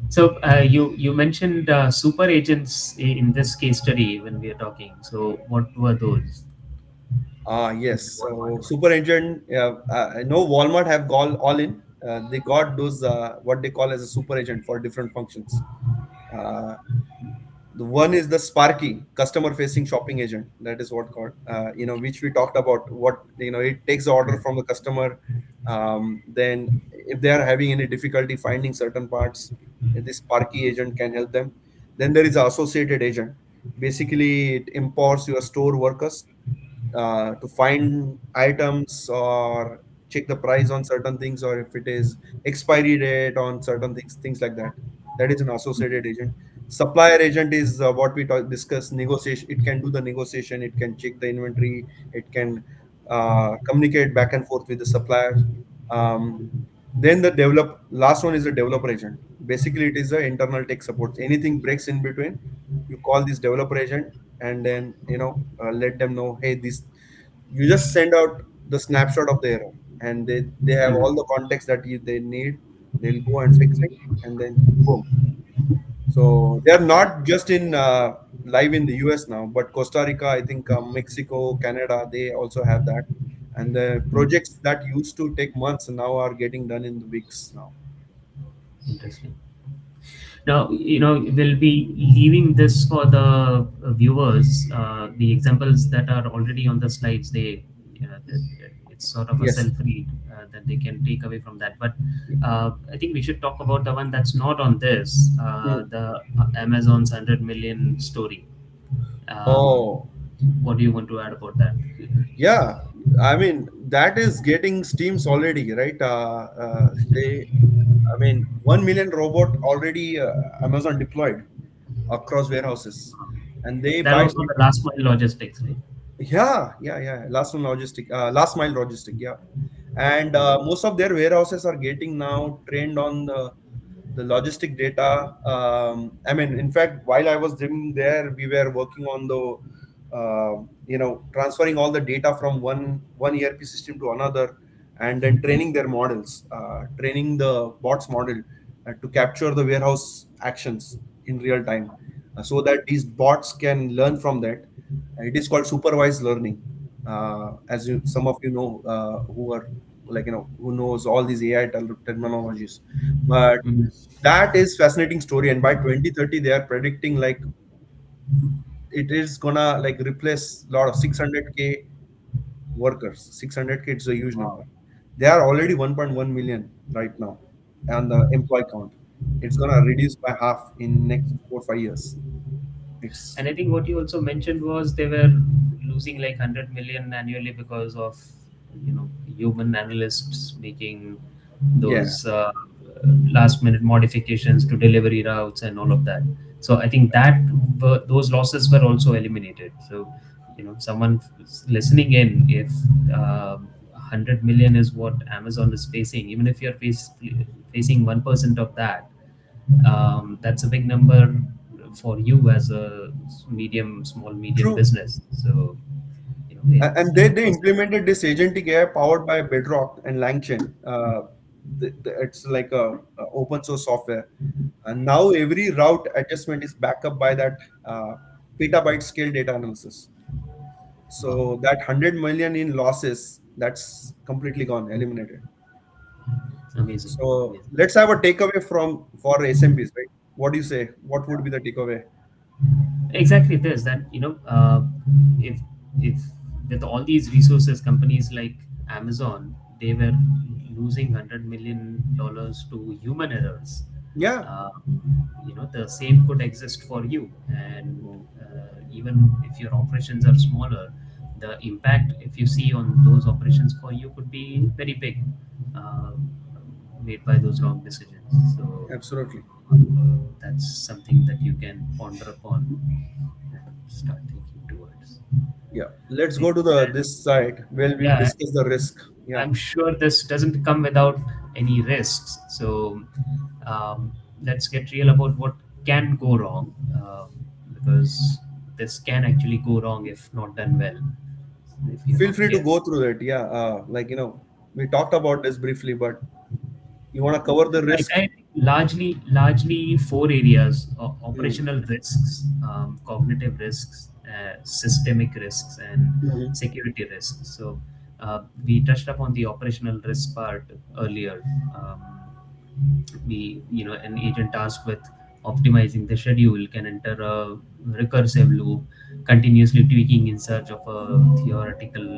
So you mentioned super agents in this case study when we are talking. So what were those Yes. at So Walmart? super agent. I know Walmart have gone all in. They got those what they call as a super agent for different functions. Uh, The one is the Sparky, customer-facing shopping agent. That is what called, which we talked about. What it takes the order from the customer. Then, if they are having any difficulty finding certain parts, this Sparky agent can help them. Then there is the associated agent. Basically, it empowers your store workers to find items or check the price on certain things, or if it is expiry date on certain things like that. That is an associated agent. Supplier agent is what we discuss negotiation. It can do the negotiation, it can check the inventory, it can communicate back and forth with the supplier. Um, then the last one is the developer agent. Basically it is the internal tech support. Anything breaks in between, you call this developer agent, and then let them know, hey, this, you just send out the snapshot of the error, and they have all the context that they need. They'll go and fix it, and then boom. So they are not just in live in the US now, but Costa Rica, I think, Mexico, Canada, they also have that. And the projects that used to take months now are getting done in the weeks now. Interesting. Now, we'll be leaving this for the viewers. The examples that are already on the slides, it's sort of a Yes. self-read that they can take away from that. But I think we should talk about the one that's not on this, Hmm. the Amazon's 100 million story. Um, Oh, what do you want to add about that? yeah. I mean, that is getting steams already, right? I mean, 1 million robot already Amazon deployed across warehouses, and they That buy. was on the last mile logistics, right? Yeah, yeah, yeah. Last mile logistic. Yeah. and most of their warehouses are getting now trained on the logistic data. I mean, in fact, while I was there, we were working on the transferring all the data from one ERP system to another, and then training their models, training the bots model to capture the warehouse actions in real time, so that these bots can learn from that. It is called supervised learning, as some of you know, who are who knows all these AI terminologies. But Mhm. that is fascinating story, and by 2030 they are predicting like it is gonna like replace a lot of 600k workers. 600k is a huge number. Wow. They are already 1.1 million right now on the employee count. It's gonna reduce by half in next 4 5 years. It's And I think what you also mentioned was they were losing like 100 million annually because of, human analysts making yeah, those last minute modifications to delivery routes and all of that. So I think that those losses were also eliminated. So, someone listening in, if 100 million is what Amazon is facing, even if you're facing 1% of that, that's a big number for you as a small medium true. business. So, it's And and of they course. implemented this agentic AI powered by Bedrock and LangChain. It's like a open source software, and now every route adjustment is backed up by that petabyte scale data analysis. Wow, So that 100 million in losses, that's completely gone, eliminated. amazing, So amazing. let's have a takeaway from for SMBs, right? What do you say? What would be the takeaway? Exactly this, that, if with all these resources, companies like Amazon, they were losing $100 million to human errors. Yeah. uh, the same could exist for you. And Mm. even if your operations are smaller, the impact, if you see on those operations for you, could be very big, uh, made by those wrong decisions. So Absolutely. that's something that you can ponder upon and start thinking towards. Yeah. Let's Right. go to the And this side where we'll yeah, discuss the risk. Yeah. I'm sure this doesn't come without any risks. So let's get real about what can go wrong, because this can actually go wrong if not done well, if you're Feel not free to careful. go through that. Yeah. We talked about this briefly, but you want to cover the I, risk? I think largely four areas: Mm. operational risks, cognitive risks, systemic risks, and Mhm. security risks. So we touched upon the operational risk part earlier. Um, an agent tasked with optimizing the schedule can enter a recursive loop, continuously tweaking in search of a theoretical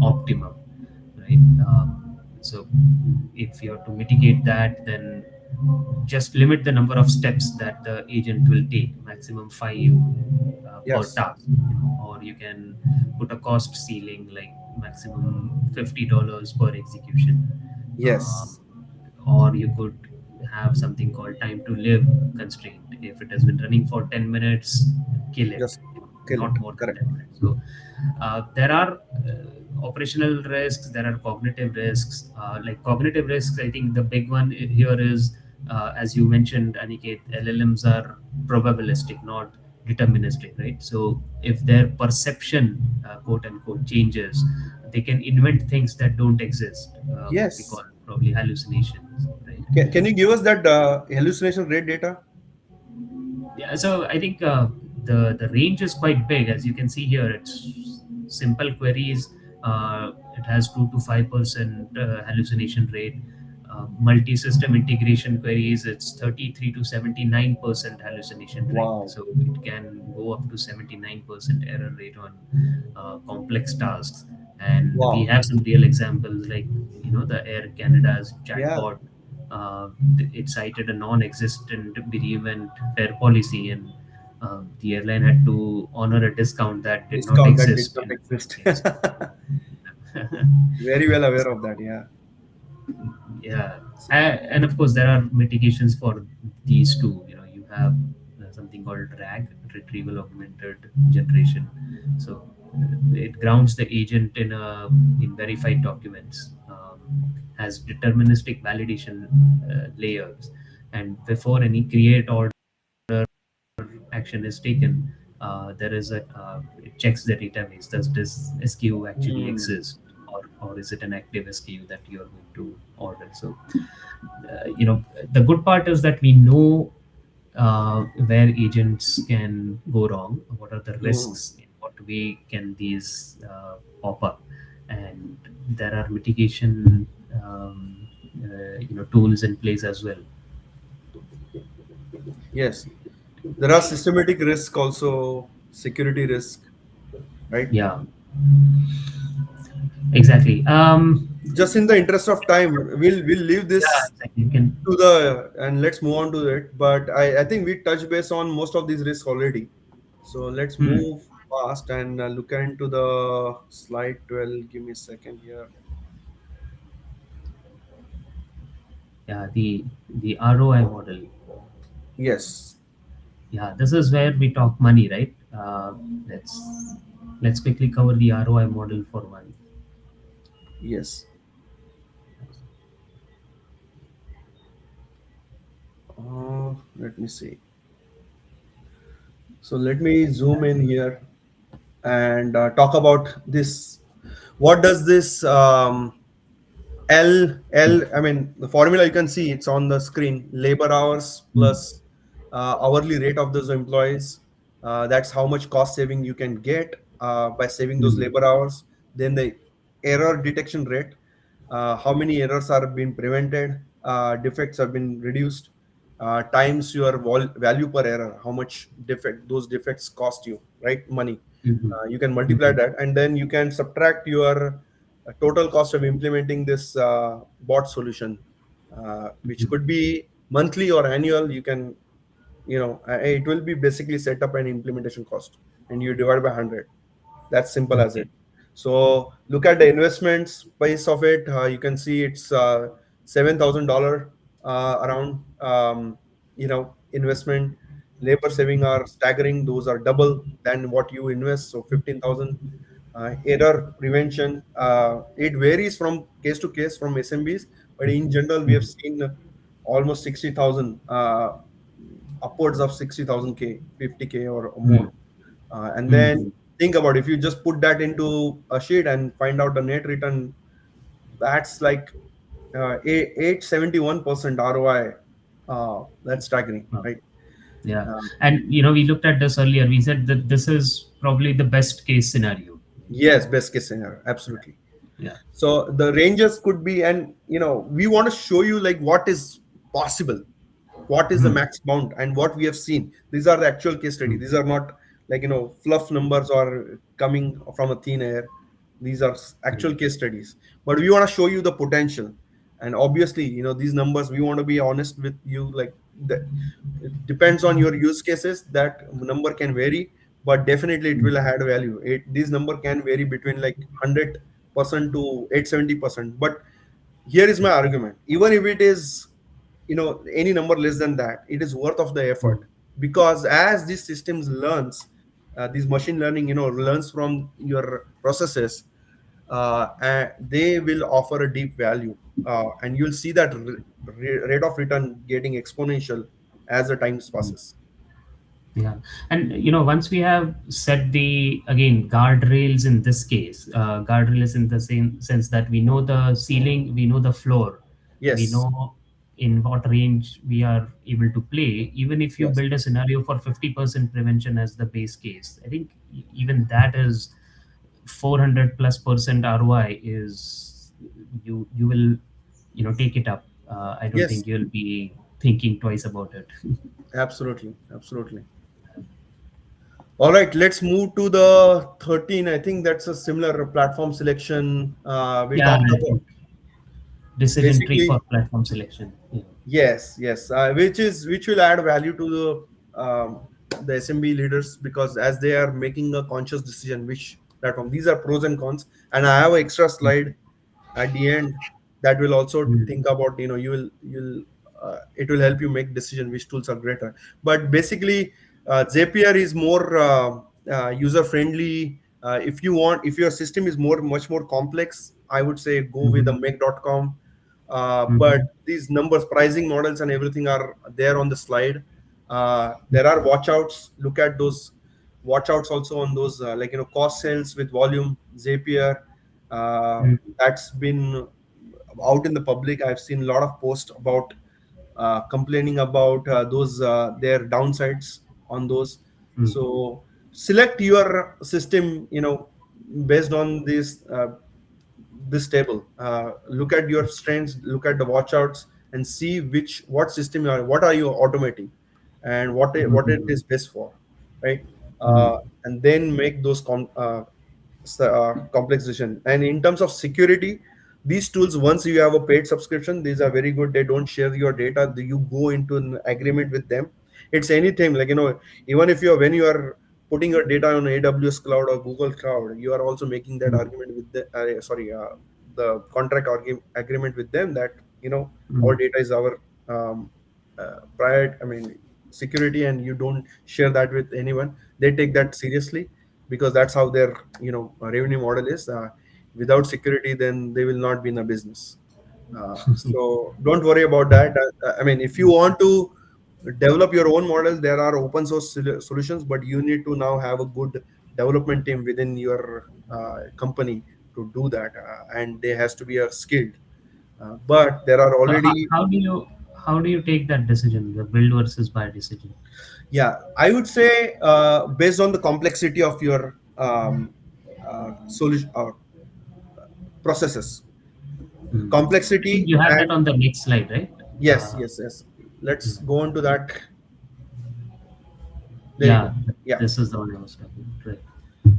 optimum, right? So if you have to mitigate that, then just limit the number of steps that the agent will take, maximum 5 per Yes. task, or you can put a cost ceiling like maximum $50 per execution. uh, Yes. or you could have something called time to live constraint. If it has been running for 10 minutes, kill it, Just kill it. not more than Correct. 10 minutes. So there are operational risks, there are cognitive risks. Like cognitive risks, I think the big one here is, as you mentioned, Aniket, LLMs are probabilistic, not deterministic, right? So if their perception, quote unquote, changes, they can invent things that don't exist, what we call Yes. probably hallucinations, right? Can you give us that hallucination rate data? Yeah, so I think the range is quite big, as you can see here. It's simple queries. It has 2 to 5% hallucination rate. Multi-system integration queries, it's 33 to 79% hallucination rate. Wow. So it can go up to 79% error rate on complex tasks. And we Wow. have some real examples, like the Air Canada's Yeah. chatbot. uh, it cited a non-existent bereavement fare policy, and the airline had to honor a discount that did not Discount that did exist not in exist. case. Very well aware of that. Yeah. Yeah. And of course there are mitigations for these two. You have something called RAG, retrieval augmented generation. So it grounds the agent in verified documents, has deterministic validation layers, and before any create order action is taken, there is a it checks the database. Does this SKU actually Hmm. exist, or is it an active SKU that you are going to order? So, the good part is that we know where agents can go wrong, what are the Hmm. risks, in what way can these pop up, and there are mitigation tools in place as well. Yes, there are systematic risk also, security risk, right? Yeah, exactly. Just in the interest of time, we'll leave Yeah, this exactly. You can. to the and let's move on to it. But I think we touched base on most of these risks already. So let's Hmm. move fast and look into the slide 12. Give me a second here. Yeah, the ROI model. Yes, Yeah, this is where we talk money, right? Let's let's quickly cover the ROI model for one. yes. Let me see. So let me zoom in here and talk about this. What does this I mean, the formula you can see it's on the screen. Labor hours Hmm. plus hourly rate of those employees. That's how much cost saving you can get by saving those Hmm. labor hours. Then the error detection rate, how many errors are being prevented, defects have been reduced, times your value per error, how much those defects cost you, right? Money. Hmm. You can multiply Hmm. that, and then you can subtract your total cost of implementing this bot solution, which could be monthly or annual. You can, it will be basically set up an implementation cost, and you divide by 100. That's simple as Okay. it. So look at the investment space of it. You can see it's $7,000 around. Investment, labor saving are staggering. Those are double than what you invest. So 15,000. Error prevention. It varies from case to case from SMBs, but in general, we have Hmm. seen almost 60,000, upwards of 60,000 K, 50K or Hmm. more. And then Hmm. think about if you just put that into a sheet and find out the net return, that's like 871% ROI. That's staggering, Wow. right? Yeah, Um, and we looked at this earlier. We said that this is probably the best case scenario. yes, best case scenario, absolutely. Yeah. So the ranges could be, and we want to show you like what is possible, what is the Hmm. max bound, and what we have seen. These are the actual case study. Hmm. These are not like fluff numbers or coming from a thin air. These are Hmm. actual case studies, but we want to show you the potential. And obviously, these numbers, we want to be honest with you, like the, it depends on your use cases. That number can vary, but definitely it Hmm. will add value. This number can vary between like 100% to 870%. But here is my argument: even if it is any number less than that, it is worth of the Hmm. effort, because as these systems learns, this machine learning learns from your processes, and they will offer a deep value, and you'll see that rate of return getting exponential as the time passes. Yeah, and once we have set the again guardrails in this case, guardrails in the same sense that we know the ceiling, we know the floor, we Yes, know in what range we are able to play. Even if you yes, build a scenario for 50% prevention as the base case, I think even that is 400 plus percent ROI is you will take it up. I don't yes, think you'll be thinking twice about it. absolutely, absolutely. All right, let's move to the 13. I think that's a similar platform selection. We Yeah, talked I about think decision tree for basically. platform selection. Yeah. Yes, yes, which will add value to the SMB leaders, because as they are making a conscious decision which platform, these are pros and cons, and I have an extra slide at the end that will also Mm. think about, you'll it will help you make decision which tools are greater. But basically, Zapier is more user friendly, If you want, if your system is much more complex, I would say go with Mm-hmm. a make.com. But Mm-hmm. these numbers, pricing models and everything are there on the slide. There are watchouts. Look at those watchouts also on those, like, cost cells with volume, Zapier. That's been out in the public. I've seen a lot of posts about complaining about those their downsides on those. Mm-hmm. So select your system, based on this table. Look at your strengths, look at the watchouts, and see what system what are you automating, and what it Mm-hmm. is best for, right? Mm-hmm. And then make those complex decision. And in terms of security, these tools, once you have a paid subscription, these are very good. They don't share your data. You go into an agreement with them. It's anything, like, even if you're when you are putting your data on AWS cloud or Google cloud, you are also making that argument with the contract agreement with them, that Mm-hmm. our data is our prior, I mean, security, and you don't share that with anyone. They take that seriously, because that's how their revenue model is. Without security, then they will not be in a business. So don't worry about that. I mean, if you want to develop your own model, there are open source solutions, but you need to now have a good development team within your company to do that, and there has to be a skilled. But there are So already, how do you take that decision, the build versus buy decision? yeah, I would say, based on the complexity of your solution processes, I think complexity. you have that And on the next slide, right? yes, yes, yes, let's go on to that. There you Yeah, go. Yeah. this is the one I was talking about, right?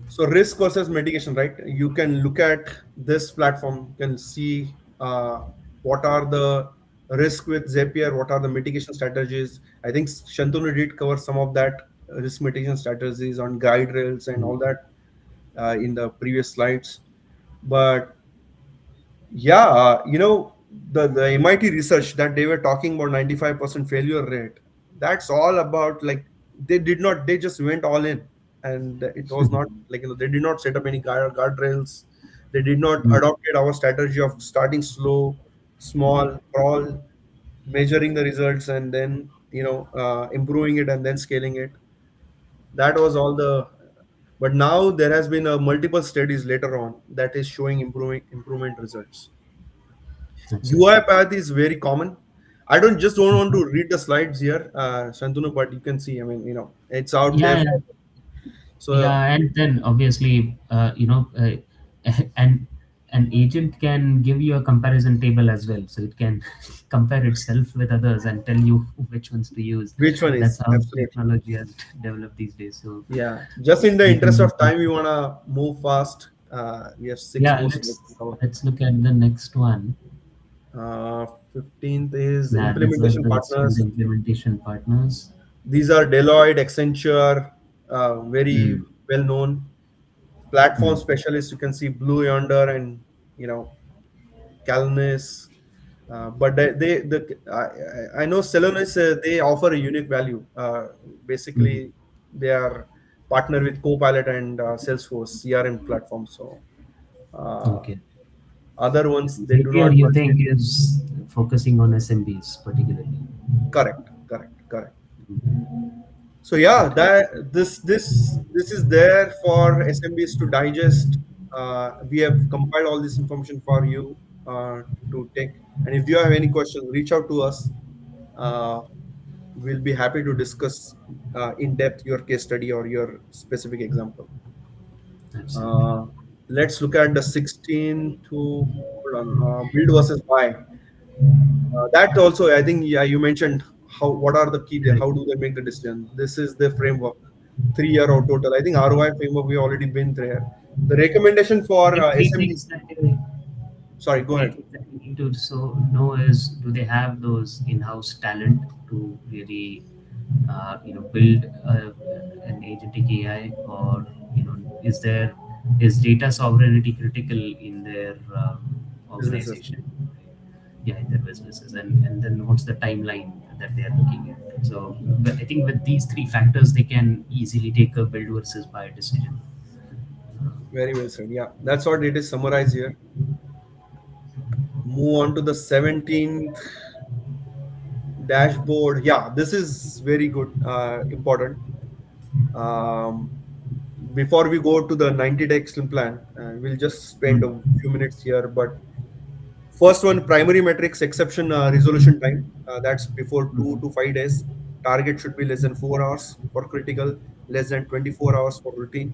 So risk versus mitigation, right? You can look at this platform, you can see what are the risk with Zapier, what are the mitigation strategies. I think Shantanu did cover some of that risk mitigation strategies on guide rails and all that in the previous slides. But yeah, the MIT research that they were talking about, 95% failure rate. That's all about, like, they just went all in, and it was not like, they did not set up any guardrails. They did not Mm. adopted our strategy of starting slow, small, crawl, measuring the results, and then improving it and then scaling it. That was all the. But now there has been a multiple studies later on that is showing improvement results. Absolutely. UI path is very common. I don't want to read the slides here, Shantanu, but you can see. I mean, it's out there Yeah, for. yeah, So yeah, and then obviously, and an agent can give you a comparison table as well, so it can compare itself with others and tell you which ones to use. which one That's is how absolutely. technology has developed these days. So Yeah. Just in the you interest of can, time, we wanna move fast. We have six yeah, more slides to cover. let's look at the next one. 15th is Yeah, implementation let's do the partners. implementation partners. These are Deloitte, Accenture, very Mm. well known platform Mm. specialists. You can see Blue Yonder and you know Calnis. But I know Celonis, they offer a unique value. Mm. Basically, they are partner with Copilot and Salesforce CRM platform. So uh, Okay. other ones they do Zapier, not. you But think, is focusing on SMBs particularly? correct, correct, correct. So yeah, Okay. this is there for SMBs to digest. We have compiled all this information for you to take. And if you have any questions, reach out to us. Uh, we'll be happy to discuss in depth your case study or your specific example. Absolutely. Uh, let's look at the 16 to hold on, build versus buy. That also, I think, yeah, you mentioned what are the key, Right. how do they make the decision? This is the framework, 3 year or total. I think ROI framework we already been there. The recommendation for Like three things SMBs. that they Sorry, go three ahead. things that we need to know is, do they have those in-house talent to really build an agentic AI, or is data sovereignty critical in their Businesses. organization, yeah, in their businesses, and then what's the timeline that they are looking at. So but I think with these three factors they can easily take a build versus buy decision. Very well said. Yeah, that's what it is summarized here. Move on to the 17th dashboard. Yeah, this is very good, important. Um, Before we go to the 90-day action plan, we'll just spend a few minutes here. But first one, primary metrics exception resolution time. That's before 2 to 5 days. Target should be less than 4 hours for critical, less than 24 hours for routine.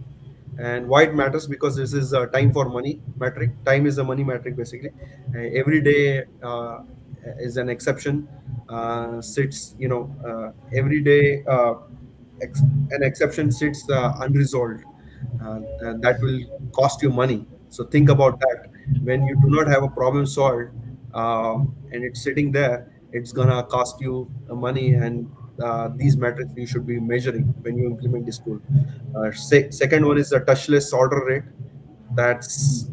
And why it matters, because this is a time for money metric. Time is a money metric basically. Every day is an exception. Sits, every day an exception sits unresolved. And that will cost you money. So think about that. When you do not have a problem solved, and it's sitting there, it's gonna cost you money. And these metrics you should be measuring when you implement this tool. Second one is the touchless order rate. That's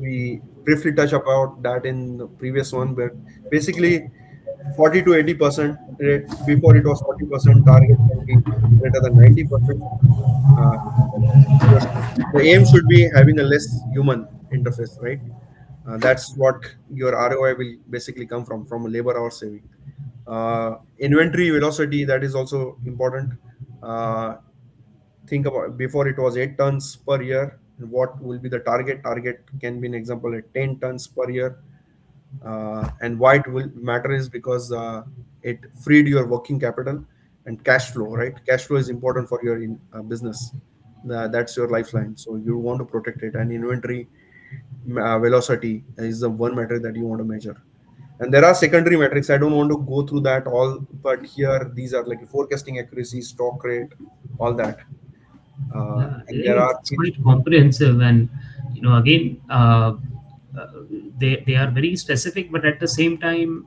we briefly touch about that in the previous one, but basically 40 to 80% rate. Before it was 40%, target can be greater than 90%. Uh, your, the aim should be having a less human interface, right? That's what your ROI will basically come from a labor hour saving. Inventory velocity, that is also important. Uh, think about, before it was 8 tons per year. What will be the target can be an example at 10 tons per year. And why it will matter is because it freed your working capital and cash flow, right? Cash flow is important for your business. That's your lifeline, so you want to protect it. And inventory velocity is the one metric that you want to measure. And there are secondary metrics. I don't want to go through that all, but here these are like forecasting accuracy, stock rate, all that. Yeah, I And think there are it's quite comprehensive, and again, they are very specific, but at the same time,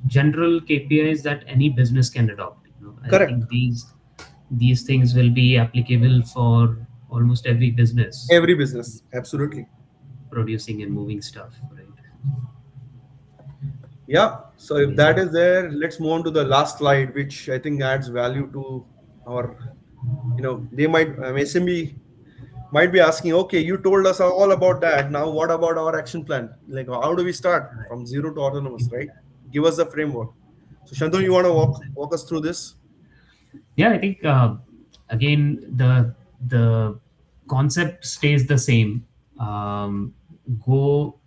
general KPIs that any business can adopt. I correct. think these things will be applicable for almost every business Every business, absolutely. producing and moving stuff, right? Yeah. So if that Amazing. is there, let's move on to the last slide, which I think adds value to our, they might, SMB might be asking, okay, you told us all about that. Now, what about our action plan? Like, how do we start from zero to autonomous, right? Give us the framework. So, Shantanu, you want to walk us through this? Yeah, I think again the concept stays the same. Go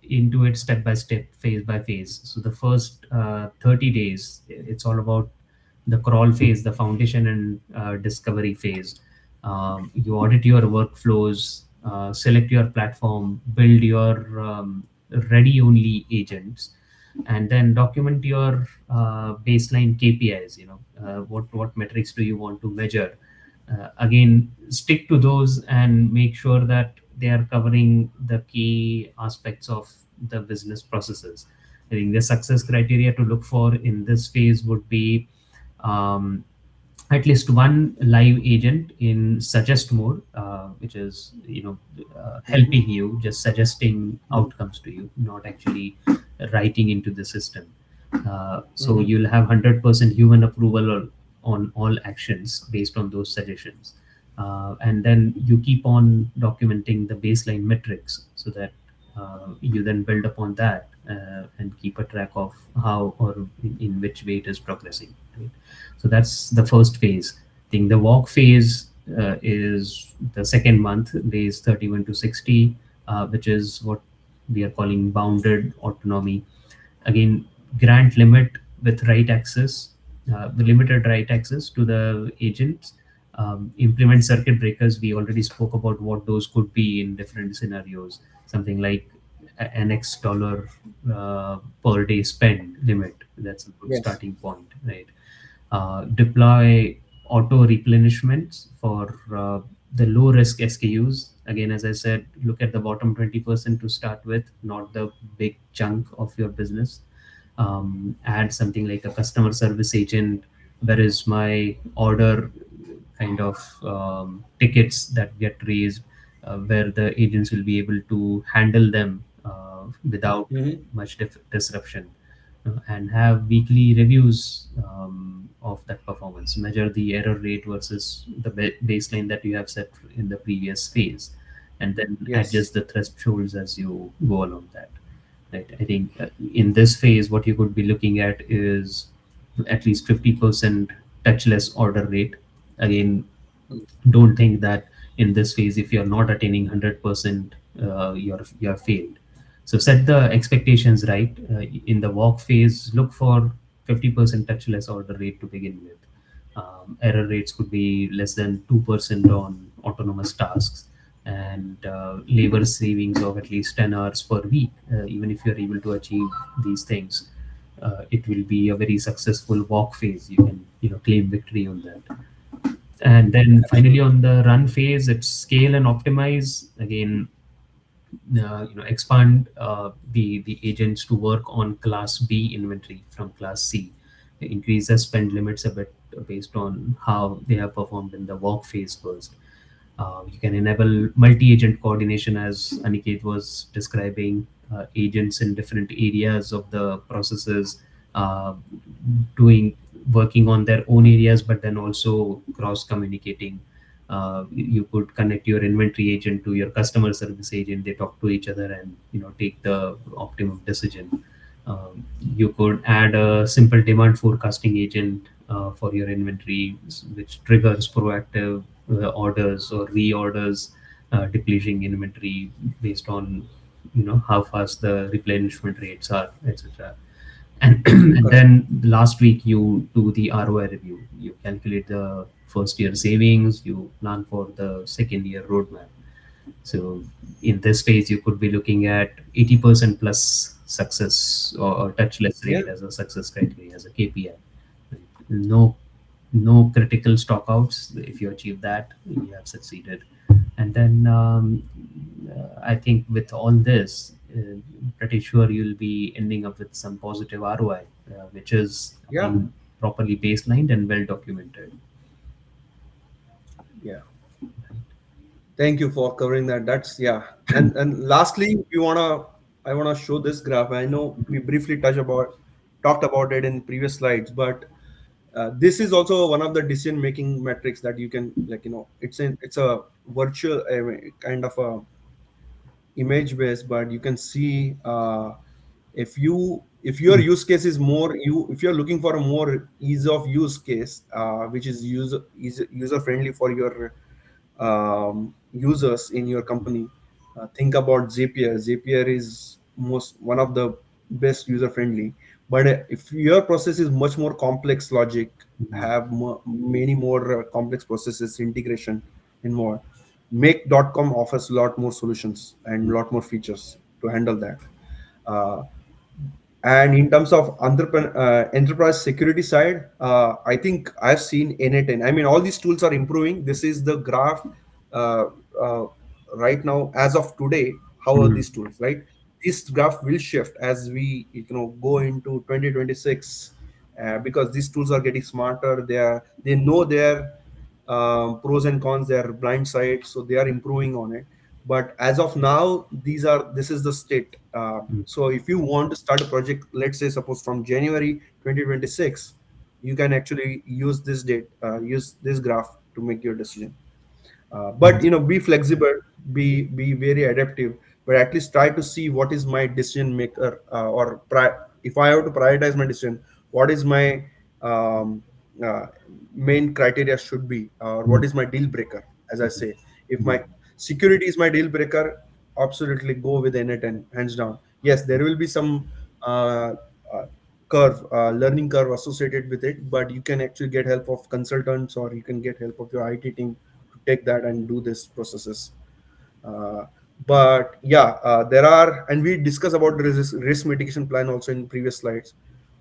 into it step by step, phase by phase. So the first 30 days, it's all about the crawl phase, the foundation and discovery phase. You audit your workflows, select your platform, build your ready only agents, and then document your baseline KPIs. What metrics do you want to measure? Again, stick to those and make sure that they are covering the key aspects of the business processes. I think the success criteria to look for in this phase would be um, at least one live agent in suggest mode, which is Mhm. helping you, just suggesting outcomes to you, not actually writing into the system. So Mhm. you'll have 100% human approval on all actions based on those suggestions. And then you keep on documenting the baseline metrics so that you then build upon that and keep a track of how or in which way it is progressing, right? So that's the first phase. I think the walk phase is the second month, days 31 to 60, which is what we are calling bounded autonomy. Again, grant limit with right access, the limited right access to the agents. Implement circuit breakers. We already spoke about what those could be in different scenarios. Something like an X dollar per day spend limit. That's a good Yes. starting point, right? Deploy auto replenishments for the low risk SKUs. Again, as I said, look at the bottom 20% to start with, not the big chunk of your business. Add something like a customer service agent. Where is my order kind of tickets that get raised, where the agents will be able to handle them without Mhm. much disruption, and have weekly reviews of that performance. Measure the error rate versus the baseline that you have set in the previous phase. and then Yes. adjust the thresholds as you go along that. Right. I think in this phase, what you could be looking at is at least 50% touchless order rate. Again, don't think that in this phase, if you're not attaining 100%, you're failed. So set the expectations right. In the walk phase, look for 50% touchless order rate to begin with. Error rates could be less than 2% on autonomous tasks, and labor savings of at least 10 hours per week. Even if you're able to achieve these things, it will be a very successful walk phase. You can, claim victory on that. And then finally, Absolutely. on the run phase, it's scale and optimize. Again, expand the agents to work on class B inventory from class C. Increase the spend limits a bit based on how they have performed in the walk phase first. You can enable multi-agent coordination, as Aniket was describing, agents in different areas of the processes, uh, doing working on their own areas, but then also cross communicating. You could connect your inventory agent to your customer service agent. They talk to each other and take the optimum decision. You could add a simple demand forecasting agent for your inventory, which triggers proactive orders or reorders, depleting inventory based on how fast the replenishment rates are, etc. And, and Correct. then last week you do the ROI review. You calculate the first year savings. You plan for the second year roadmap. So in this phase, you could be looking at 80% plus success, or touchless Yeah. rate as a success criteria, as a KPI. Right? No critical stockouts. If you achieve that, you have succeeded. And then I think with all this, pretty sure you'll be ending up with some positive ROI, which is Yeah. again properly baselined and well documented. Yeah. Thank you for covering that. That's yeah. And lastly, we wanna I wanna show this graph. I know we briefly talked about it in previous slides, but this is also one of the decision making metrics that you can, like, it's a virtual, I mean, kind of a image based, but you can see, if your use case is more, if you're looking for a more ease of use case, which is user friendly for your users in your company, think about Zapier. Zapier is most one of the best user friendly. But if your process is much more complex logic, have many more complex processes integration involved, make.com offers a lot more solutions and a lot more features to handle that. Uh, and in terms of enterprise security side, I think I've seen N8N. I mean, all these tools are improving. This is the graph uh, uh, right now, as of today. How are Mhm. these tools, right? This graph will shift as we, go into 2026, because these tools are getting smarter. They know their pros and cons, their blind side, so they are improving on it. But as of now, this is the state. So if you want to start a project, let's say suppose from January 2026, you can actually use this graph to make your decision. But be flexible, be very adaptive, but at least try to see what is my decision maker, if I have to prioritize my decision, what is my um, uh, main criteria should be, or what Mhm. is my deal breaker, as I say. If my security is my deal breaker, absolutely go with N8 and hands down. Yes, there will be some uh, uh, learning curve associated with it, but you can actually get help of consultants, or you can get help of your IT team to take that and do this processes. Uh, but yeah, there are, and we discussed about the risk mitigation plan also in previous slides.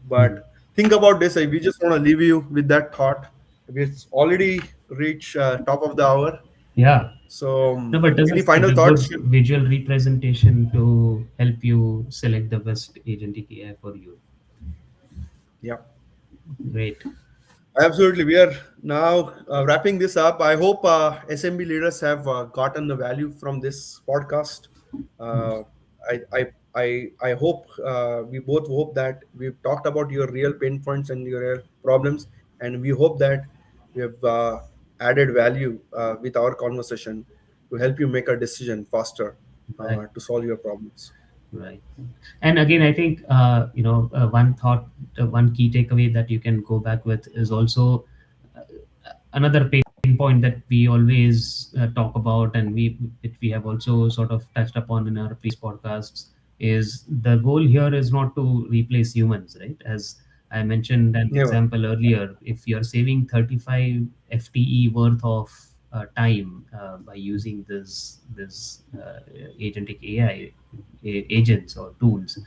But Mhm. think about this. We just want to leave you with that thought. We've already reached top of the hour. Yeah. So, No, but this any is final a thoughts? good visual representation to help you select the best agentic AI for you. Yeah. Great. Absolutely. We are now wrapping this up. I hope SMB leaders have gotten the value from this podcast. Uh, I hope, we both hope that we've talked about your real pain points and your real problems, and we hope that we have added value with our conversation. to help you make a decision faster, Right. to solve your problems. Right. And again, I think, one thought, one key takeaway that you can go back with is also another pain point that we always talk about, and we have also sort of touched upon in our previous podcasts, is the goal here is not to replace humans, right? As I mentioned an Never. example earlier, if you're saving 35 FTE worth of time by using this agentic AI agents or tools,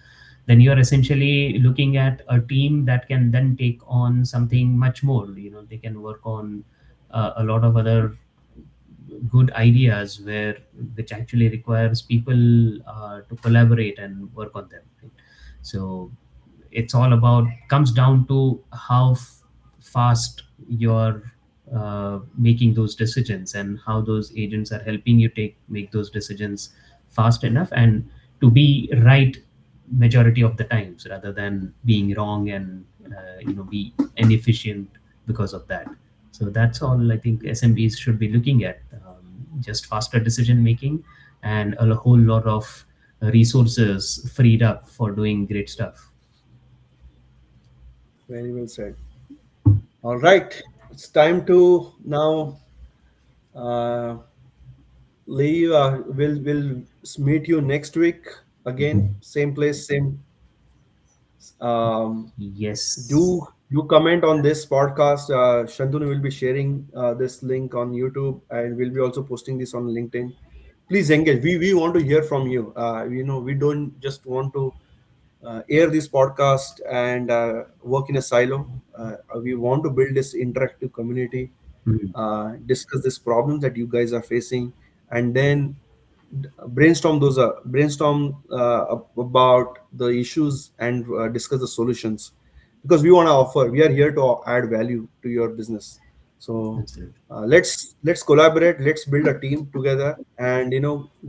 then you are essentially looking at a team that can then take on something much more. They can work on a lot of other good ideas which actually requires people to collaborate and work on them, right? So it's all about, comes down to how fast you're making those decisions, and how those agents are helping you make those decisions fast enough and to be right majority of the times, rather than being wrong and be inefficient because of that. So that's all I think SMBs should be looking at, just faster decision making and a whole lot of resources freed up for doing great stuff. Very well said. All right, it's time to now uh, leave. We'll meet you next week again, same place, same. Um, Yes. do comment on this podcast. Shantanu will be sharing this link on YouTube, and we'll be also posting this on LinkedIn. Please engage. We want to hear from you. We don't just want to air this podcast and work in a silo. We want to build this interactive community, Mhm. discuss these problems that you guys are facing, and then brainstorm about the issues and discuss the solutions, because we want to offer, we are here to add value to your business. So Absolutely. let's collaborate, let's build a team together, and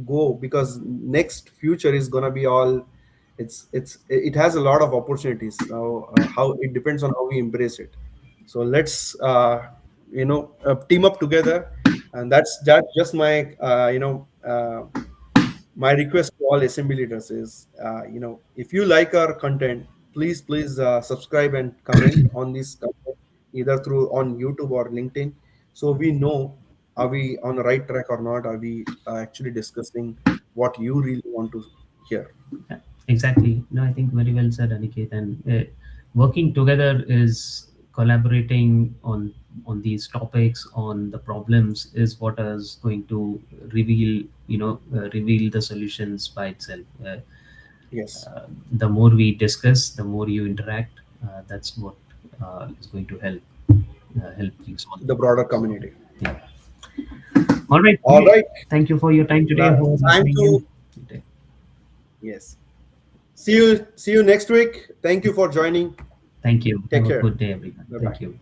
go, because next future is gonna be all, it has a lot of opportunities now. How it depends on how we embrace it. So let's team up together. And that's just my my request to all SMB leaders is, if you like our content, please subscribe and comment on this content, either through on YouTube or LinkedIn, so we know, are we on the right track or not? Are we actually discussing what you really want to hear? Yeah, exactly. No, I think very well said, Aniket. And working together is collaborating on these topics, on the problems, is what is going to reveal the solutions by itself. Yes, The more we discuss, the more you interact. That's what is going to help you solve the the broader problems. community. Yeah. All right. All right, Thank you for your time today. Who was time listening to, in? Okay. yes, see you next week. Thank you for joining. Thank you. Take Have a care. good day, everyone. Bye Thank bye. you.